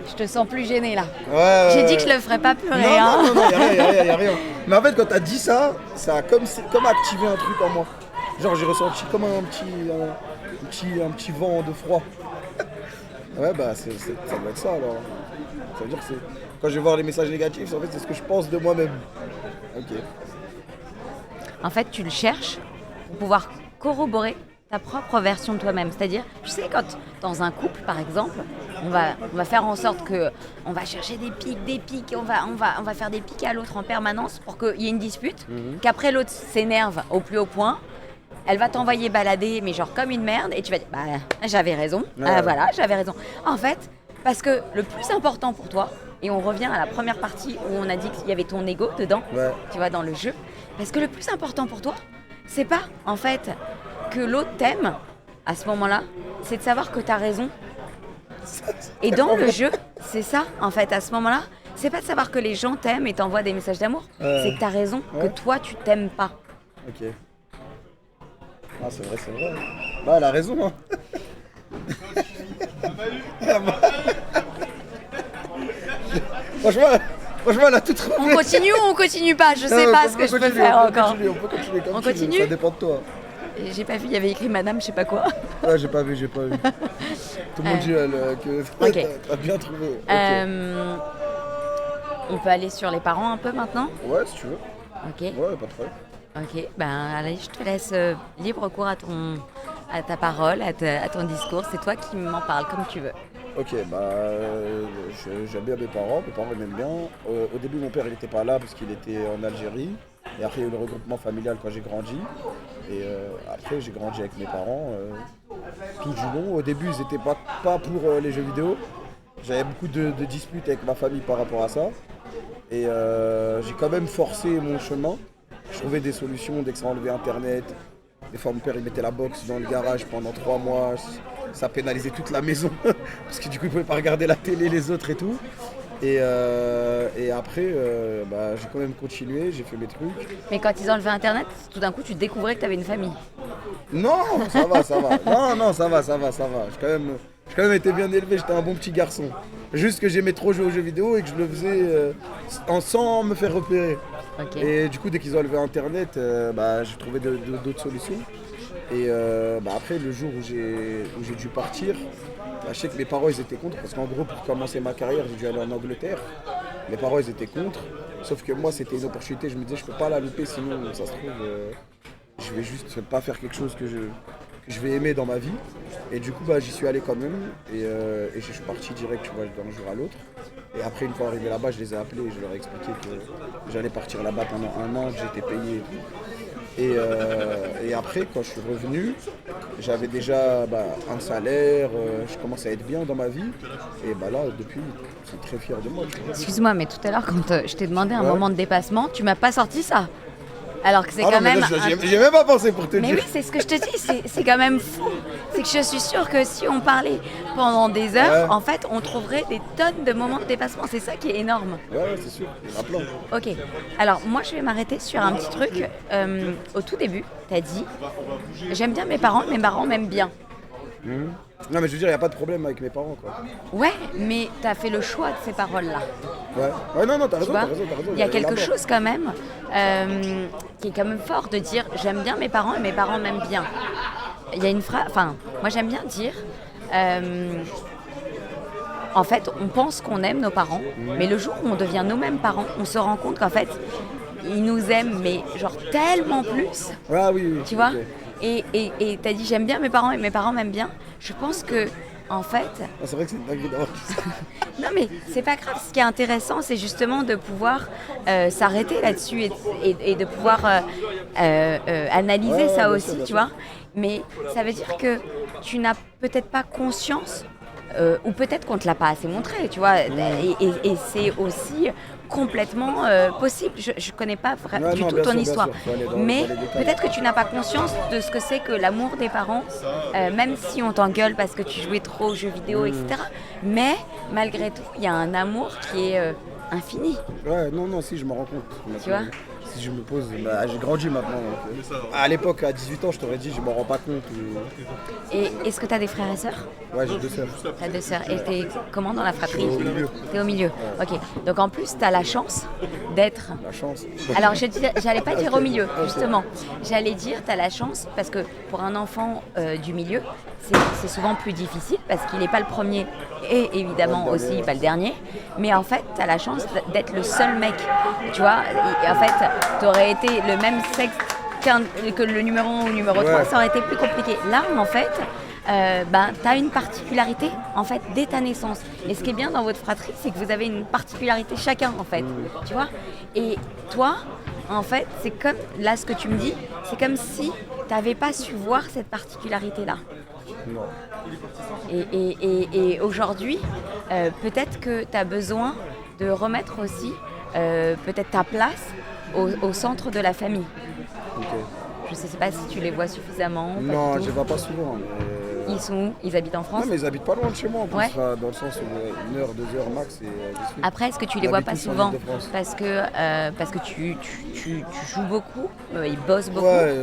Je te sens plus gêné là. Ouais, J'ai ouais, dit que ouais. je le ferais pas pleurer. Non, hein. non, non, y a rien. Mais en fait, quand t'as dit ça, ça a comme activé un truc en moi. Genre, j'ai ressenti comme un petit vent de froid. Ouais, bah, ça doit être ça, alors. Ça veut dire que c'est... Quand je vais voir les messages négatifs, en fait, c'est ce que je pense de moi-même. Ok. En fait, tu le cherches pour pouvoir corroborer ta propre version de toi-même. C'est-à-dire, tu sais, quand dans un couple, par exemple, on va faire en sorte que on va chercher des pics, on va faire des pics à l'autre en permanence pour qu'il y ait une dispute, qu'après l'autre s'énerve au plus haut point. Elle va t'envoyer balader, mais genre comme une merde, et tu vas dire, bah, j'avais raison, Ouais. voilà, j'avais raison. En fait, parce que le plus important pour toi, et on revient à la première partie où on a dit qu'il y avait ton ego dedans, Ouais. tu vois, dans le jeu, parce que le plus important pour toi, c'est pas, en fait, que l'autre t'aime, à ce moment-là, c'est de savoir que t'as raison. Et dans le jeu, c'est ça, en fait, à ce moment-là, c'est pas de savoir que les gens t'aiment et t'envoient des messages d'amour, c'est que t'as raison, Ouais. que toi, tu t'aimes pas. Ok. Ah, c'est vrai. Bah, elle a raison, hein. Franchement, elle a tout trouvé. On continue ou on continue pas? Je sais Non, pas on ce peut que je peux continuer, faire on peut encore. continuer, on peut continuer comme On tu veux, continue ça dépend de toi. Et j'ai pas vu, il y avait écrit madame, je sais pas quoi. Ouais, j'ai pas vu. Tout le monde dit que Ok. t'as bien trouvé. Ok. On peut aller sur les parents un peu maintenant? Ouais, si tu veux. Ok. Ouais, pas de problème. Ok, ben allez, je te laisse libre cours à ta parole, à ton discours. C'est toi qui m'en parles comme tu veux. Ok, bah j'aime bien mes parents ils m'aiment bien. Au début, mon père il était pas là parce qu'il était en Algérie. Et après, il y a eu le regroupement familial quand j'ai grandi. Et après, j'ai grandi avec mes parents tout du long. Au début, ils n'étaient pas pour les jeux vidéo. J'avais beaucoup de disputes avec ma famille par rapport à ça. Et j'ai quand même forcé mon chemin. Je trouvais des solutions dès que ça enlevait Internet. Des fois, mon père il mettait la box dans le garage pendant 3 mois. Ça pénalisait toute la maison. Parce que du coup, il ne pouvait pas regarder la télé, les autres et tout. Et après, bah, j'ai quand même continué, j'ai fait mes trucs. Mais quand ils enlevaient Internet, tout d'un coup, tu découvrais que tu avais une famille. Non, ça va. Non, ça va. J'ai quand même été bien élevé, j'étais un bon petit garçon. Juste que j'aimais trop jouer aux jeux vidéo et que je le faisais sans me faire repérer. Ok. Et du coup, dès qu'ils ont enlevé Internet, bah, j'ai trouvé d'autres solutions. Et bah, après, le jour où j'ai dû partir, bah, je sais que mes parents ils étaient contre parce qu'en gros, pour commencer ma carrière, j'ai dû aller en Angleterre. Mes parents ils étaient contre. Sauf que moi, c'était une opportunité. Je me disais, je peux pas la louper, sinon ça se trouve, je vais juste pas faire quelque chose que je vais aimer dans ma vie. Et du coup, bah, j'y suis allé quand même. Et je suis parti direct, tu vois, d'un jour à l'autre. Et après, une fois arrivé là-bas, je les ai appelés et je leur ai expliqué que j'allais partir là-bas pendant 1 an, que j'étais payé et tout. Et après, quand je suis revenu, j'avais déjà un salaire, je commençais à être bien dans ma vie. Et bah là, depuis, je suis très fier de moi. Tu vois. Excuse-moi, mais tout à l'heure, quand je t'ai demandé un Ouais. moment de dépassement, tu m'as pas sorti ça. Alors que c'est Ah quand non, mais même. là, j'ai même pas pensé pour te Mais dire. oui, c'est ce que je te dis, c'est quand même fou. C'est que je suis sûre que si on parlait pendant des heures, Ouais. en fait, on trouverait des tonnes de moments de dépassement. C'est ça qui est énorme. Ouais, c'est sûr, il y en a plein. Ok, alors moi je vais m'arrêter sur un petit truc. Au tout début, t'as dit j'aime bien mes parents m'aiment bien. Non, mais je veux dire, il n'y a pas de problème avec mes parents, quoi. Ouais, mais t'as fait le choix de ces paroles-là. Ouais, non, t'as Tu raison, vois, t'as raison. il y a quelque mort. chose quand même qui est quand même fort de dire j'aime bien mes parents et mes parents m'aiment bien. Il y a une phrase, enfin, moi j'aime bien dire en fait, on pense qu'on aime nos parents, mais le jour où on devient nous-mêmes parents, on se rend compte qu'en fait, ils nous aiment, mais genre tellement plus. Ah oui. Tu vois, ok. et t'as dit j'aime bien mes parents et mes parents m'aiment bien. Je pense que, en fait, Ah, c'est vrai que c'est une dinguerie d'avoir dit ça. non mais c'est pas grave. Ce qui est intéressant, c'est justement de pouvoir s'arrêter là-dessus et de pouvoir analyser Ouais, ça bien aussi, sûr, bien tu sûr. vois. Mais ça veut dire que tu n'as peut-être pas conscience, ou peut-être qu'on te l'a pas assez montré, tu vois. Et c'est aussi complètement possible. Je connais pas Ouais, du non, tout bien ton sûr, bien histoire, sûr. Faut aller dans mais les détails. peut-être que tu n'as pas conscience de ce que c'est que l'amour des parents, même si on t'engueule parce que tu jouais trop aux jeux vidéo, etc. Mais malgré tout, il y a un amour qui est infini. Ouais, non, si, je me rends compte. Tu vois. Si je me pose, j'ai grandi maintenant. Donc, à l'époque, à 18 ans, je t'aurais dit, je m'en rends pas compte. Et est-ce que tu as des frères et sœurs? Ouais, j'ai 2 sœurs. T'as 2 sœurs. Et t'es comment dans la fratrie? Au milieu. T'es au milieu. Ok. Donc en plus, t'as la chance d'être. La chance. Alors j'allais pas dire au milieu, justement. J'allais dire t'as la chance parce que pour un enfant du milieu, c'est souvent plus difficile parce qu'il n'est pas le premier et évidemment Pas le aussi dernier, pas le dernier. Mais en fait, t'as la chance d'être le seul mec. Tu vois, et en fait, t'aurais été le même sexe que le numéro 1 ou numéro 3, Ouais. ça aurait été plus compliqué. Là, en fait, tu as une particularité en fait dès ta naissance. Et ce qui est bien dans votre fratrie, c'est que vous avez une particularité chacun en fait. Tu vois. Et toi, en fait, c'est comme là ce que tu me dis, c'est comme si tu n'avais pas su voir cette particularité-là. Non. Et aujourd'hui, peut-être que tu as besoin de remettre aussi peut-être ta place au centre de la famille. Ok. Je ne sais pas si tu les vois suffisamment. Pas Non, du je tout. les vois pas souvent. Mais... Ils sont où? Ils habitent en France? Non, mais ils habitent pas loin de chez moi en plus, Ouais. enfin, dans le sens où 1 heure, 2 heures max. Et, j'y suis. Après, est-ce que tu les On vois habite pas tous en souvent Île-de-France. parce que tu joues beaucoup, ils bossent beaucoup Ouais,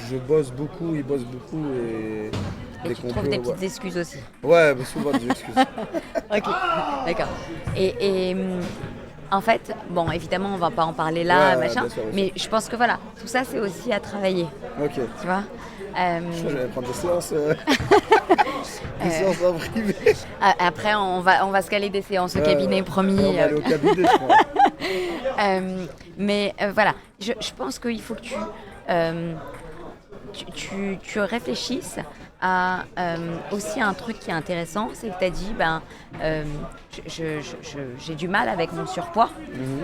je bosse beaucoup, ils bossent beaucoup et et dès tu qu'on trouves peut, des ouais. petites excuses aussi. Ouais, mais souvent des excuses. Ok, d'accord. Et en fait, bon, évidemment, on va pas en parler là, Ouais, machin, bien sûr, bien mais je pense que voilà, tout ça, c'est aussi à travailler, Ok. tu vois. Je crois que j'allais prendre des séances, des séances en privé. Après, on va se caler des séances au cabinet, promis. On va aller au cabinet, je crois. Mais voilà, je pense qu'il faut que tu réfléchisses à aussi un truc qui est intéressant, c'est que tu as dit, j'ai du mal avec mon surpoids,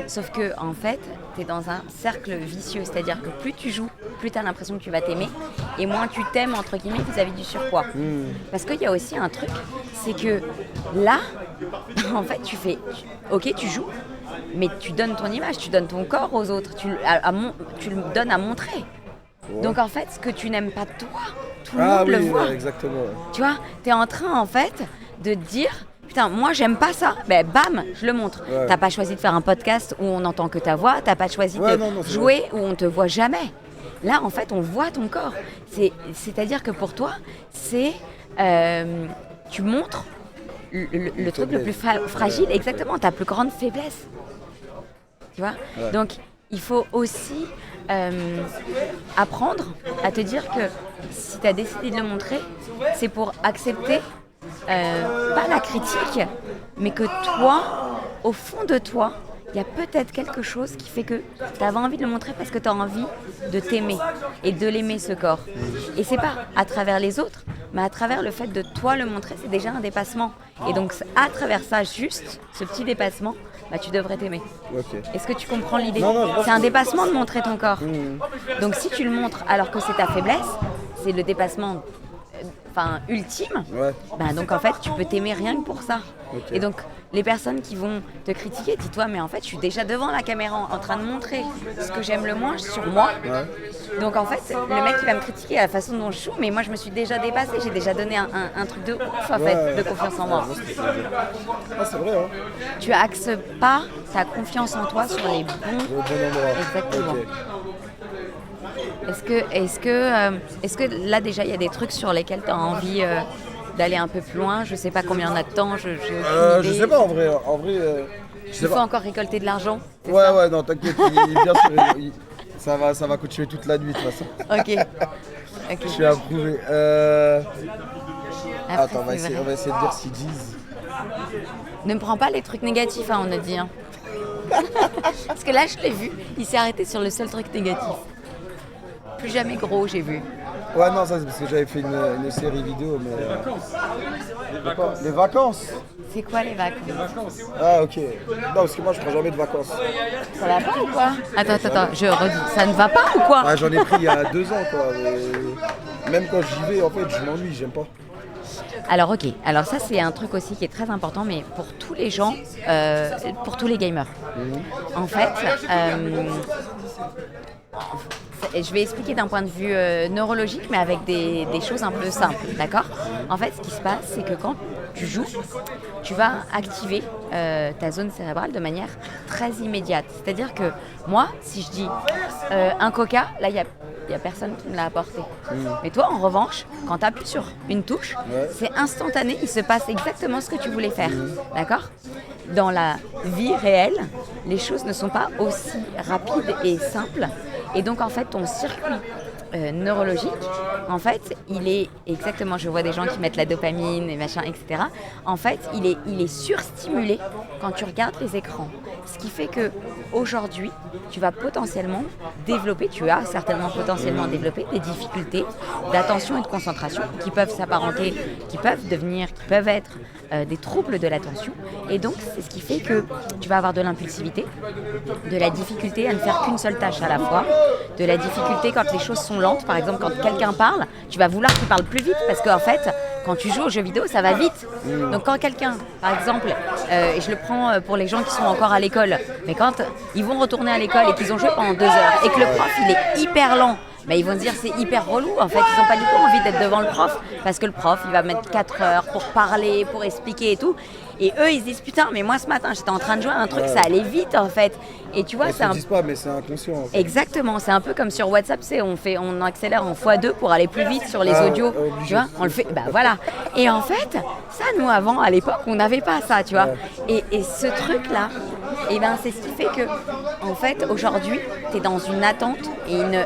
sauf que en fait, tu es dans un cercle vicieux, c'est-à-dire que plus tu joues, plus tu as l'impression que tu vas t'aimer, et moins tu t'aimes, entre guillemets, vis-à-vis du surpoids. Parce qu'il y a aussi un truc, c'est que là, en fait, ok, tu joues, mais tu donnes ton image, tu donnes ton corps aux autres, tu le donnes à montrer. Ouais. Donc en fait, ce que tu n'aimes pas toi, tout le Ah monde oui, le voit. ouais, exactement. Ouais. Tu vois, tu es en train en fait de te dire, putain, moi j'aime pas ça, ben bam, je le montre. Ouais. T'as pas choisi de faire un podcast où on n'entend que ta voix, t'as pas choisi Ouais, de non, c'est jouer où on te voit jamais. Là en fait, on voit ton corps. C'est-à-dire que pour toi, tu montres le truc le plus fragile, exactement, ta plus grande faiblesse. Tu vois. Ouais. Donc il faut aussi apprendre à te dire que si tu as décidé de le montrer, c'est pour accepter pas la critique, mais que toi, au fond de toi, il y a peut-être quelque chose qui fait que tu avais envie de le montrer parce que tu as envie de t'aimer et de l'aimer ce corps. Et c'est pas à travers les autres, mais à travers le fait de toi le montrer, c'est déjà un dépassement. Et donc à travers ça, juste ce petit dépassement, tu devrais t'aimer. Ok. Est-ce que tu comprends l'idée? Non, non, je vois C'est un ce que- dépassement de montrer ton corps. Donc si tu le montres alors que c'est ta faiblesse, c'est le dépassement ultime. Ouais. Donc en fait tu peux t'aimer rien que pour ça. Ok. Et donc les personnes qui vont te critiquer, dis-toi mais en fait je suis déjà devant la caméra en train de montrer ce que j'aime le moins sur moi. Ouais. Donc en fait le mec qui va me critiquer à la façon dont je joue, mais moi je me suis déjà dépassée, j'ai déjà donné un truc de ouf en fait, Ouais. de confiance en moi. Ouais, je vois ce que tu veux dire. Ah, c'est vrai, hein. Tu axes pas ta confiance en toi sur les bons. Au bon endroit. Exactement. Ok. Est-ce que là déjà il y a des trucs sur lesquels tu as envie d'aller un peu plus loin? Je sais pas combien on a de temps, j'ai aucune Je idée. sais pas en vrai. Je sais Il faut pas. encore récolter de l'argent. c'est Ouais, ça? ouais, non, t'inquiète. Bien sûr, ça va continuer toute la nuit de toute façon. Ok. Je suis approuvé. Après, Attends, on va c'est essayer vrai. de dire s'ils disent. Ne me prends pas les trucs négatifs, hein, on a dit. Hein. Parce que là, je l'ai vu, il s'est arrêté sur le seul truc négatif. Plus jamais gros, j'ai vu. Ouais, non, ça c'est parce que j'avais fait une série vidéo, mais... Les vacances. C'est quoi les vacances? Ah, ok. Non, parce que moi, je prends jamais de vacances. Ça va pas ou quoi? Attends, je redis. Ça ne va pas ou quoi? Ah, j'en ai pris il y a 2 ans, quoi. Mais même quand j'y vais, en fait, je m'ennuie, j'aime pas. Alors ok, alors ça c'est un truc aussi qui est très important, mais pour tous les gens, pour tous les gamers. En fait, je vais expliquer d'un point de vue neurologique, mais avec des choses un peu simples, d'accord? En fait, ce qui se passe, c'est que quand tu joues, tu vas activer ta zone cérébrale de manière très immédiate. C'est-à-dire que moi, si je dis un coca, là, il y a personne qui me l'a apporté. Mais toi, en revanche, quand tu appuies sur une touche, c'est instantané, il se passe exactement ce que tu voulais faire. D'accord? Dans la vie réelle, les choses ne sont pas aussi rapides et simples. Et donc, en fait, ton circuit neurologique, en fait, il est exactement, je vois des gens qui mettent la dopamine et machin, etc. En fait, il est surstimulé quand tu regardes les écrans. Ce qui fait que aujourd'hui, tu vas potentiellement développer, tu as certainement potentiellement développé des difficultés d'attention et de concentration qui peuvent s'apparenter, qui peuvent être des troubles de l'attention. Et donc, c'est ce qui fait que tu vas avoir de l'impulsivité, de la difficulté à ne faire qu'une seule tâche à la fois, de la difficulté quand les choses sont lentes. Par exemple, quand quelqu'un parle, tu vas vouloir qu'il parle plus vite parce qu'en fait, quand tu joues aux jeux vidéo, ça va vite. Donc quand quelqu'un, par exemple, et je le prends pour les gens qui sont encore à l'école, mais quand ils vont retourner à l'école et qu'ils ont joué pendant 2 heures et que le prof, il est hyper lent, mais ils vont se dire c'est hyper relou. En fait, ils n'ont pas du tout envie d'être devant le prof parce que le prof, il va mettre 4 heures pour parler, pour expliquer et tout. Et eux, ils se disent putain, mais moi ce matin, j'étais en train de jouer à un truc, ça allait vite en fait. Et tu vois, Ils ne disent pas, mais c'est inconscient. En fait. Exactement, c'est un peu comme sur WhatsApp, on accélère en x2 pour aller plus vite sur les audios. Tu vois, on le fait, bah voilà. Et en fait, ça, nous avant, à l'époque, on n'avait pas ça, tu vois. Et ce truc-là, et ben, c'est ce qui fait que, en fait, aujourd'hui, tu es dans une attente et une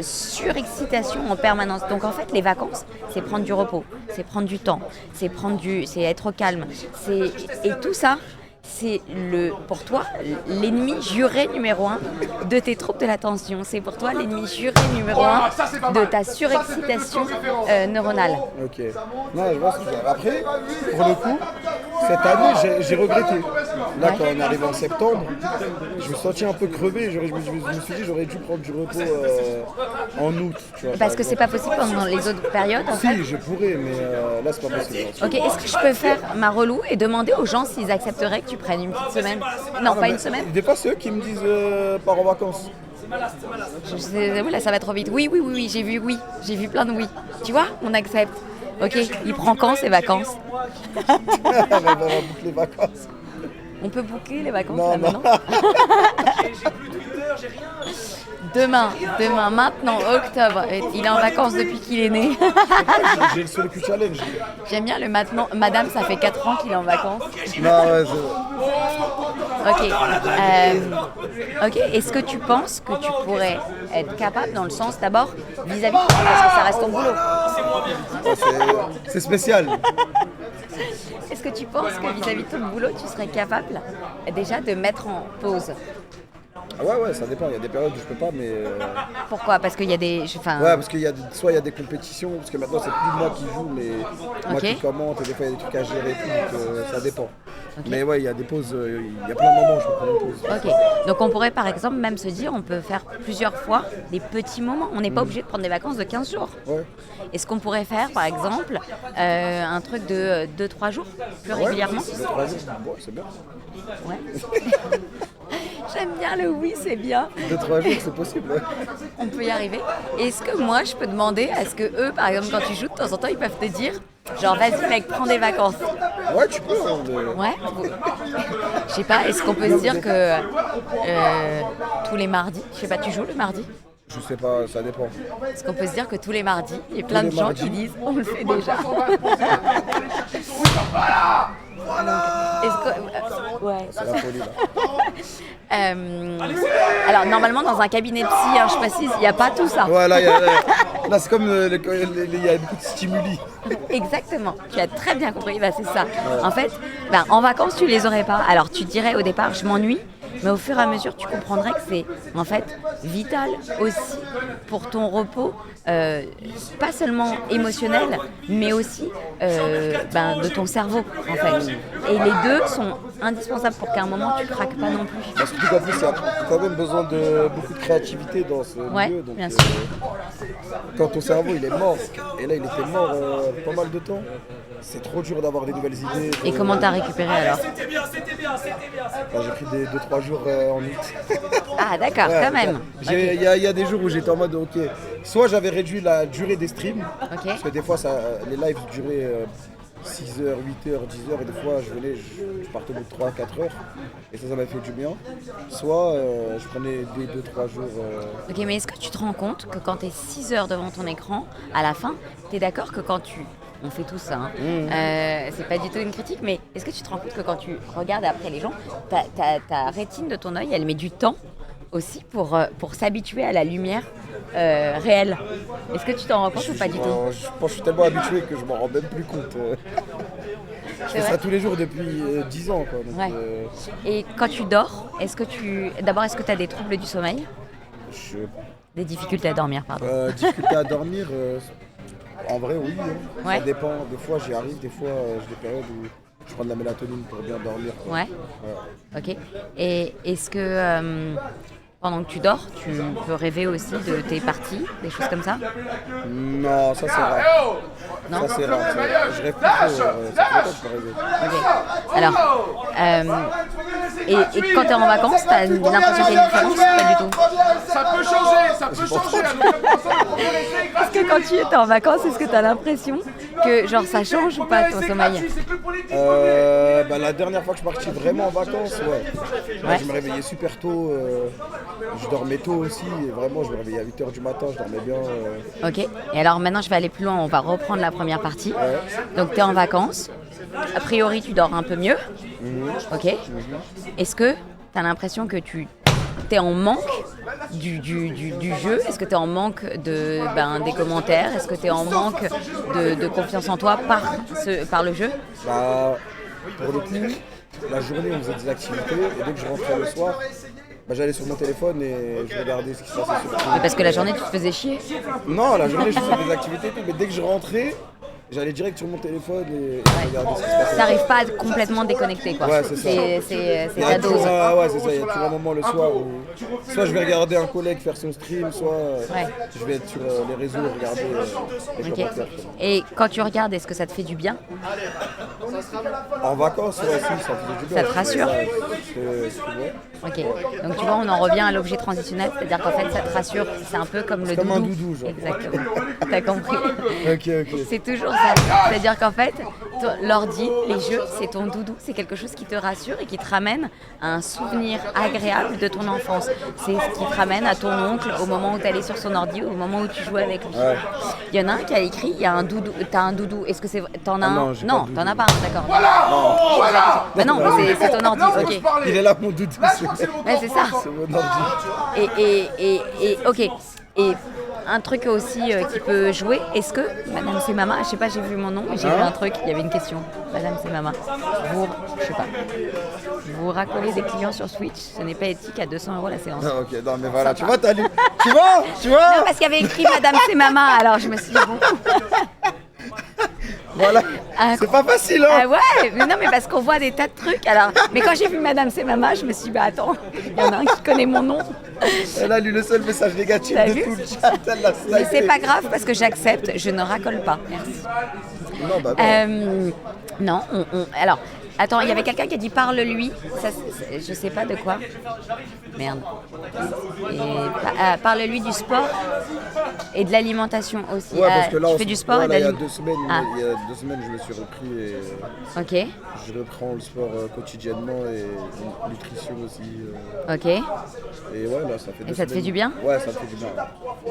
surexcitation en permanence. Donc, en fait, les vacances, c'est prendre du repos, c'est prendre du temps, c'est être au calme. Et tout ça, c'est pour toi l'ennemi juré numéro 1 de tes troubles de l'attention. C'est pour toi l'ennemi juré numéro 1 de ta surexcitation neuronale. Ok. Non, je vois ce que tu veux. Après, pour le coup, cette année, j'ai regretté. Là, quand on arrive en septembre, je me sentais un peu crevé. Je me suis dit, j'aurais dû prendre du repos en août. Tu vois, parce que c'est pas possible pendant les autres périodes en fait. Si, je pourrais, mais là, c'est pas possible. Ok, est-ce que je peux faire ma relou et demander aux gens s'ils accepteraient que tu prennes une petite semaine? Non, pas une semaine. Des fois, c'est eux qui me disent pars en vacances. Là, ça va trop vite. Oui, j'ai vu plein de oui. Tu vois, on accepte. Ok, il prend quand ses vacances? On va boucler les vacances. On peut boucler les vacances non, là maintenant? J'ai plus Twitter, j'ai rien. Demain, maintenant, octobre. Il est en vacances depuis qu'il est né. J'ai le Solo Q Challenge. J'aime bien le maintenant. Madame, ça fait 4 ans qu'il est en vacances. Non, ouais, Ok, est-ce que tu penses que tu pourrais être capable dans le sens d'abord vis-à-vis de toi, parce que ça reste ton boulot? c'est spécial. Est-ce que tu penses que vis-à-vis de ton boulot, tu serais capable déjà de mettre en pause? Ah ouais, ça dépend. Il y a des périodes où je peux pas, mais. Pourquoi? Parce qu'il y a des. Ouais, parce qu'il y a soit il y a des compétitions, parce que maintenant c'est plus moi qui joue, mais moi qui commente, et des fois il y a des trucs à gérer, et tout, donc ça dépend. Okay. Mais ouais, il y a des pauses, il y a plein de moments où je peux prendre une pause. Ok, donc on pourrait par exemple même se dire, on peut faire plusieurs fois des petits moments. On n'est pas obligé de prendre des vacances de 15 jours. Ouais. Est-ce qu'on pourrait faire par exemple un truc de 2-3 jours plus régulièrement? 2-3 jours, ouais, c'est bien. Ouais. J'aime bien le oui, c'est bien. 2-3 jours, c'est possible. Ouais. On peut y arriver. Est-ce que moi, je peux demander, est-ce que eux, par exemple, quand tu joues, de temps en temps, ils peuvent te dire, genre, vas-y mec, prends des vacances? Ouais, tu peux. Ouais. Je sais pas, est-ce qu'on peut se dire que tous les mardis, je sais pas, tu joues le mardi? Je sais pas, ça dépend. Est-ce qu'on peut se dire que tous les mardis, il y a plein de gens qui disent, on le fait déjà? Ouais. C'est la folie là. Alors normalement dans un cabinet psy, je précise, il n'y a pas tout ça. Ouais, là, là c'est comme il y a beaucoup de stimuli. Exactement, tu as très bien compris, c'est ça. En fait, en vacances tu les aurais pas. Alors tu dirais au départ je m'ennuie, mais au fur et à mesure tu comprendrais que c'est en fait vital aussi pour ton repos, pas seulement émotionnel, mais aussi de ton cerveau en fait. Et les deux sont indispensables pour qu'à un moment tu craques pas non plus. Parce que tout à fait, il y a quand même besoin de beaucoup de créativité dans ce milieu. Donc, bien sûr. Quand ton cerveau il est mort, et là il était mort pas mal de temps, c'est trop dur d'avoir des nouvelles idées. Et comment t'as récupéré alors? C'était bien. J'ai pris 2-3 jours en août. Ah d'accord, Ouais, quand même. Il y a des jours où j'étais en mode ok, soit j'avais réduit la durée des streams, Ok. parce que des fois les lives duraient 6h, 8h, 10h, et des fois je partais au bout de 3-4 heures, et ça m'a fait du bien. Soit je prenais 2-3 jours. Ok, mais est-ce que tu te rends compte que quand tu es 6 heures devant ton écran, à la fin, tu es d'accord que quand tu... On fait tout ça, c'est pas du tout une critique, mais est-ce que tu te rends compte que quand tu regardes après les gens, ta rétine de ton œil, elle met du temps aussi pour s'habituer à la lumière réelle. Est-ce que tu t'en rends compte ou pas du tout? Je pense que je suis tellement habitué que je m'en rends même plus compte. Je fais ça tous les jours depuis 10 ans. Quoi, donc, Ouais. Et quand tu dors, est-ce que tu as des troubles du sommeil? Des difficultés à dormir, pardon. Difficulté à dormir, en vrai oui. Ouais. Ça dépend, des fois j'y arrive, des fois j'ai des périodes où je prends de la mélatonine pour bien dormir. Quoi. Ouais. Ok. Et est-ce que pendant que tu dors, tu peux rêver aussi de tes parties, des choses comme ça? Non, ça c'est rare. Non. Ça c'est rare. Je rêve plus trop. Ça fait longtemps que je peux rêver. Ok. Alors, et quand tu es en vacances, tu as l'impression qu'il y a une différence? Pas du tout. Ça peut changer. Est-ce que quand tu es en vacances, est-ce que tu as l'impression que genre ça change ou pas ton sommeil? La dernière fois que je suis parti vraiment en vacances, Ouais. je me réveillais super tôt. Je dormais tôt aussi. Et vraiment, je me réveillais à 8h du matin. Je dormais bien. Ok. Et alors maintenant, je vais aller plus loin. On va reprendre la première partie. Donc, tu es en vacances. A priori, tu dors un peu mieux. Ok. Est-ce que tu as l'impression que tu es en manque du jeu? Est-ce que tu es en manque des commentaires? Est-ce que tu es en manque de confiance en toi par le jeu? Pour le coup, la journée, on faisait des activités. Et dès que je rentrais le soir, j'allais sur mon téléphone et je regardais ce qui se passait sur le Mais parce que la journée, tu te faisais chier. Non, la journée, je faisais des activités et tout, mais dès que je rentrais, j'allais direct sur mon téléphone et je regardais ce qui se passait. T'arrives pas à être complètement déconnecté, quoi. Ouais, c'est ça. C'est Il y a ta dose. toujours c'est ça, il y a toujours un moment le soir où soit je vais regarder un collègue faire son stream, soit je vais être sur les réseaux et regarder les Ok. commentaires. Et quand tu regardes, est-ce que ça te fait du bien? En vacances, si, ça faisait du bien. Ça te rassure? Ouais. Ok. Donc tu vois, on en revient à l'objet transitionnel, c'est-à-dire qu'en fait, ça te rassure. C'est un peu comme le comme doudou. un doudou, genre. Exactement. T'as compris? Ok. C'est toujours ça. C'est-à-dire qu'en fait, l'ordi, les jeux, c'est ton doudou. C'est quelque chose qui te rassure et qui te ramène à un souvenir agréable de ton enfance. C'est ce qui te ramène à ton oncle au moment où tu allais sur son ordi, au moment où tu jouais avec lui. Il y en a un qui a écrit, il y a un doudou. T'as un doudou. Est-ce que c'est t'en as un? non, j'ai pas de t'en as doudou. pas un, d'accord. Bah non, mais c'est ton ordi, ok. Il est là mon doudou. Ouais, c'est ça. C'est mon ordi. Et ok. Et un truc aussi qui peut jouer, est-ce que Madame C'est Mama, je sais pas, j'ai vu mon nom, mais j'ai vu un truc, il y avait une question. Madame C'est Mama, je sais pas, vous racolez des clients sur Switch, ce n'est pas éthique à 200 € la séance. Ah, ok, non mais voilà, tu vois, t'as lu. Tu vois Non, parce qu'il y avait écrit Madame C'est Mama, alors je me suis dit bon. Voilà. C'est pas facile, hein. Ah ouais, mais non, mais parce qu'on voit des tas de trucs. Alors, mais quand j'ai vu Madame C'est Mama, je me suis dit, bah attends, il y en a un qui connaît mon nom. Elle a lu le seul message négatif T'as de vu tout le chat, elle l'a Mais snipé. c'est pas grave parce que j'accepte, je ne racole pas. Merci. Non, bah non. Non, alors, attends, il y avait quelqu'un qui a dit parle-lui. Ça, je sais pas de quoi. Merde. Et, parle-lui du sport. Et de l'alimentation aussi. Ouais, parce que là, tu fais du sport ouais, et de là, il y a l'alimentation. 2 semaines, je me suis repris et Ok, je reprends le sport quotidiennement et nutrition aussi. ok. Et ouais, là, ça fait 2 Et ça te fait semaines. du bien? Ouais, ça me fait du bien.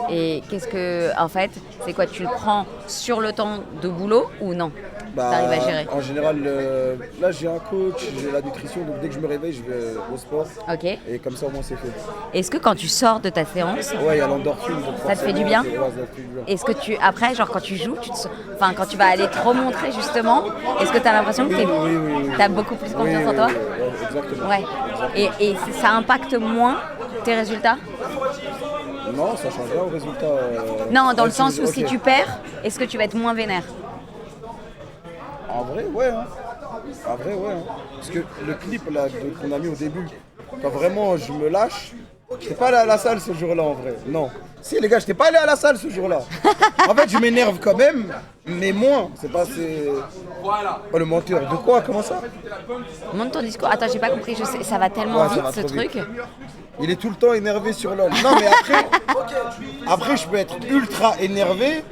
Et qu'est-ce que, en fait, c'est quoi? Tu le prends sur le temps de boulot ou non? T'arrives à gérer? En général, là, j'ai un coach, j'ai la nutrition, donc dès que je me réveille, je vais au sport. Ok. Et comme ça, au moins, c'est fait. Est-ce que quand tu sors de ta séance, Ouais, il y a l'endorphine. donc Ça te fait du forcément, bien? ouais, ça te fait du bien. est-ce que tu, après, genre quand tu joues, enfin quand tu vas aller te remontrer justement, est-ce que tu as l'impression que Oui. tu as beaucoup plus confiance en toi? Ouais, exactement. Ouais. Et ça impacte moins tes résultats? Non, ça change rien au résultat. Non, dans le si- sens où ok. si tu perds, est-ce que tu vas être moins vénère? En vrai, ouais. Hein. En vrai, ouais. Hein. Parce que le clip là, qu'on a mis au début, quand vraiment je me lâche, j'étais pas allé à la salle ce jour-là en vrai. Non. Si les gars, j'étais pas allé à la salle ce jour-là. En fait, je m'énerve quand même, mais moins. C'est pas assez. Oh, le menteur. De quoi? Comment ça? Monte ton discours. Attends, j'ai pas compris. Je sais, ça va tellement Ouais, ça vite va ce trop truc. vite. Il est tout le temps énervé sur LOL. Non, mais après je peux être ultra énervé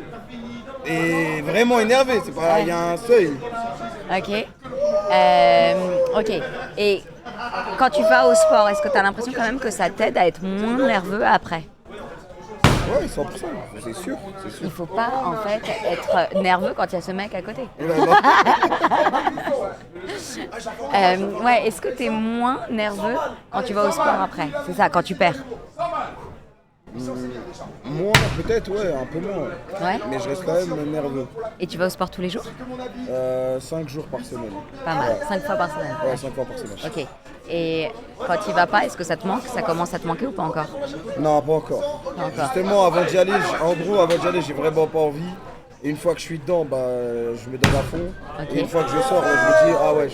et vraiment énervé. C'est pas, il y a un seuil. Ok. Ok. Et quand tu vas au sport, est-ce que tu as l'impression quand même que ça t'aide à être moins nerveux après? Ouais, 100%, c'est sûr, c'est sûr. Il faut pas en fait être nerveux quand il y a ce mec à côté. Ouais, est-ce que tu es moins nerveux quand tu vas au sport après? C'est ça, quand tu perds. Moins, peut-être, ouais, un peu moins. Ouais. Mais je reste quand même nerveux. Et tu vas au sport tous les jours? 5 jours par semaine. Pas mal, 5 fois par semaine. Ouais, 5 fois par semaine. Ok. Et quand il va pas, est-ce que ça te manque? Ça commence à te manquer ou pas encore? Non, pas encore. Pas encore. Justement, avant d'y aller, j'ai vraiment pas envie. Et une fois que je suis dedans, bah, je me donne à fond. Ok. Et une fois que je sors, je me dis, ah ouais,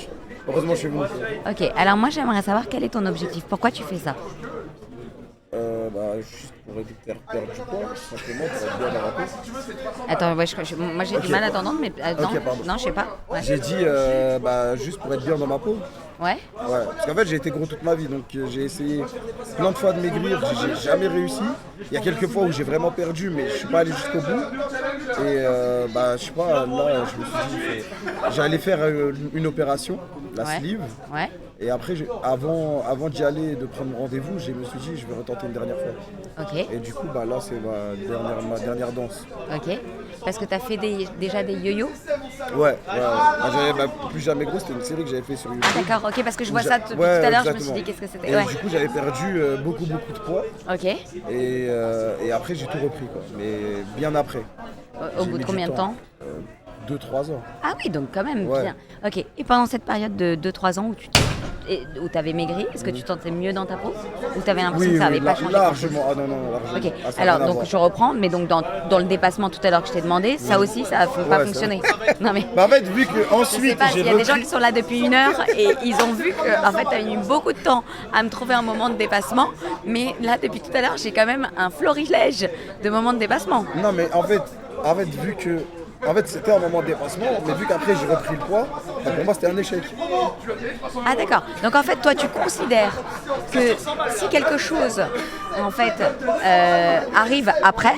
heureusement je suis venu. Ok, alors moi j'aimerais savoir quel est ton objectif. Pourquoi tu fais ça? Juste pour éviter perdre du poids, tout simplement, pour être bien dans la peau. Attends, ouais, moi j'ai du mal à t'entendre, mais attends, Ok, pardon. non, je sais pas. Ouais. J'ai dit, juste pour être bien dans ma peau. Ouais. Ouais, parce qu'en fait j'ai été gros toute ma vie, donc j'ai essayé plein de fois de maigrir, j'ai jamais réussi. Il y a quelques fois où j'ai vraiment perdu, mais je suis pas allé jusqu'au bout. Et je sais pas, là je me suis dit j'allais faire une opération, la Ouais. sleeve. Ouais. Et après, avant d'y aller et de prendre rendez-vous, je me suis dit je vais retenter une dernière fois. Ok. Et du coup, là c'est ma dernière danse. Ok. Parce que tu as fait déjà des yo-yo? Ouais. J'avais plus jamais gros, c'était une série que j'avais fait sur YouTube. Ah d'accord, ok, parce que je vois Où ça depuis tout à l'heure, je me suis exactement. dit qu'est-ce que c'était. Et Ouais. du coup, j'avais perdu beaucoup de poids. Ok. Et après, j'ai tout repris, quoi. Mais bien après. Au J'ai bout mis de du combien de temps? 2-3 ans. Ah oui, donc quand même Ouais. bien. Ok. Et pendant cette période de 2-3 ans où tu avais maigri, est-ce que tu te sentais mieux dans ta peau? Ou tu avais l'impression que ça n'avait pas changé? largement. Ah non, largement. Ok, Ah, ça a alors rien à donc voir. je reprends, mais donc dans le dépassement tout à l'heure que je t'ai demandé, ça aussi ça n'a pas Ouais, fonctionné. Non mais Bah, en fait, vu que je sais ensuite pas, j'ai il y a des gens repris. qui sont là depuis 1 heure et ils ont vu que en fait tu as eu beaucoup de temps à me trouver un moment de dépassement, mais là depuis tout à l'heure j'ai quand même un florilège de moments de dépassement. Non, mais en fait, vu que. En fait, c'était un moment de dépassement, mais vu qu'après j'ai repris le poids, bah, pour moi c'était un échec. Ah d'accord. Donc en fait toi tu considères que si quelque chose en fait arrive après,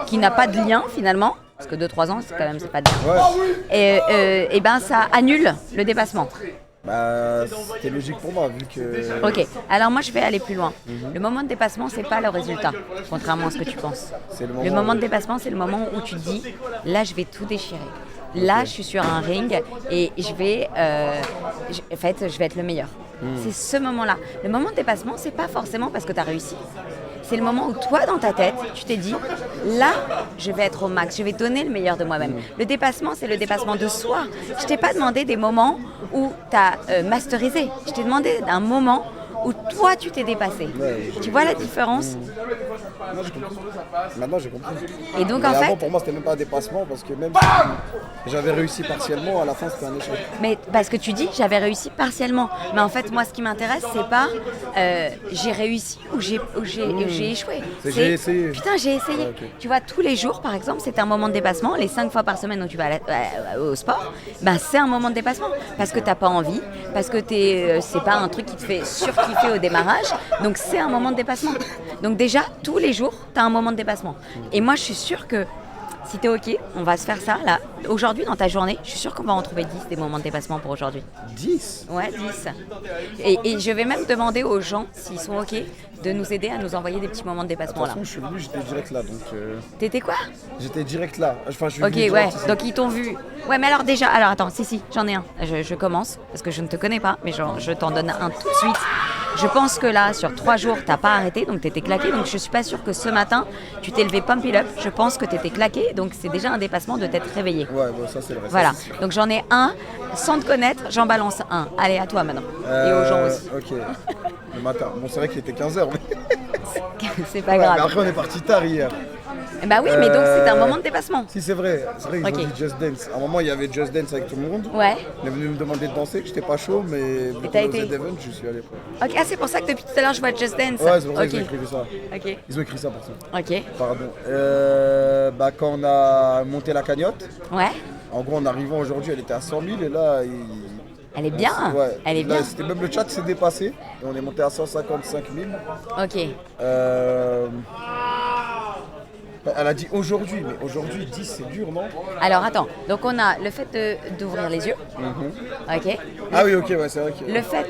qui n'a pas de lien finalement, parce que 2-3 ans c'est pas de lien, Ouais. et ben ça annule le dépassement. Bah, c'était logique pour moi, vu que. Ok, alors moi je vais aller plus loin. Le moment de dépassement, c'est pas le résultat, contrairement à ce que tu penses. C'est le Le moment de dépassement, c'est le moment où tu te dis, là je vais tout déchirer. Là je suis sur un ring et je vais être le meilleur. C'est ce moment-là. Le moment de dépassement, c'est pas forcément parce que tu as réussi. C'est le moment où toi, dans ta tête, tu t'es dit, là, je vais être au max, je vais donner le meilleur de moi-même. Le dépassement, c'est le dépassement de soi. Je t'ai pas demandé des moments où tu as masterisé. Je t'ai demandé d'un moment où toi, tu t'es dépassé. Tu vois la différence? Non, j'ai compris. Maintenant, j'ai compris. Et donc, Mais en avant, fait, pour moi, c'était même pas un dépassement, parce que même si j'avais réussi partiellement, à la fin, c'était un échec. mais parce que tu dis, j'avais réussi partiellement. Mais en fait, moi, ce qui m'intéresse, c'est pas j'ai réussi ou j'ai échoué. C'est j'ai essayé. Putain, j'ai essayé. Ouais, ok. Tu vois, tous les jours, par exemple, c'est un moment de dépassement. Les 5 fois par semaine où tu vas au sport, ben, c'est un moment de dépassement. Parce que t'as pas envie, parce que c'est pas un truc qui te fait surkiffer. kiffé au démarrage. Donc c'est un moment de dépassement. Donc déjà, tous les jours, tu as un moment de dépassement. Et moi, je suis sûre que si tu es OK, on va se faire ça là. Aujourd'hui, dans ta journée, je suis sûre qu'on va en trouver 10 des moments de dépassement pour aujourd'hui. 10. Ouais, 10. Et je vais même demander aux gens, s'ils sont OK, de nous aider à nous envoyer des petits moments de De dépassement toute là. façon, je suis venu, j'étais direct là, donc T'étais quoi? j'étais direct là. Enfin, je suis Ok, venu ouais, direct ici. donc ils t'ont vu. Ouais, mais alors déjà, alors attends, si, j'en ai un. Je commence, parce que je ne te connais pas, mais je t'en donne un tout de suite. Je pense que là, sur 3 jours, t'as pas arrêté, donc t'étais claqué. Donc je suis pas sûre que ce matin, tu t'es levé pump it up. Je pense que t'étais claqué, donc c'est déjà un dépassement de t'être réveillé. Ouais, bon, ça c'est vrai. ça, Voilà, c'est sûr. donc j'en ai un, sans te connaître, j'en balance un. Allez, à toi maintenant. Et aux gens aussi. Ok. Le matin. Bon, c'est vrai qu'il était 15h, mais... C'est pas Ouais, mais grave. après, on est parti tard hier. Bah oui, mais donc c'est un moment de dépassement. Si, c'est vrai. C'est vrai, ils Ok. ont dit Just Dance. À un moment, il y avait Just Dance avec tout le monde. Ouais. Il est venu me demander de danser, que j'étais pas chaud, mais vu t'as qu'on été faisait Devon, je suis allé. Quoi. Ok, ah, c'est pour ça que depuis tout à l'heure, je vois Just Dance. Ouais, c'est pour ça Ok. qu'ils ont écrit ça. Ok. Ils ont écrit ça pour ça. Ok. Pardon. Bah, quand on a monté la cagnotte, Ouais. en gros, en arrivant aujourd'hui, elle était à 100 000 et là, Elle est bien. Ouais. Elle est Là, bien. c'était même le chat s'est dépassé et on est monté à 155 000. Ok. Elle a dit aujourd'hui, mais aujourd'hui 10 c'est dur, non? Alors attends, donc on a le fait d'ouvrir les yeux. Ok. Ah oui, ok, ouais, c'est vrai que. Le fait.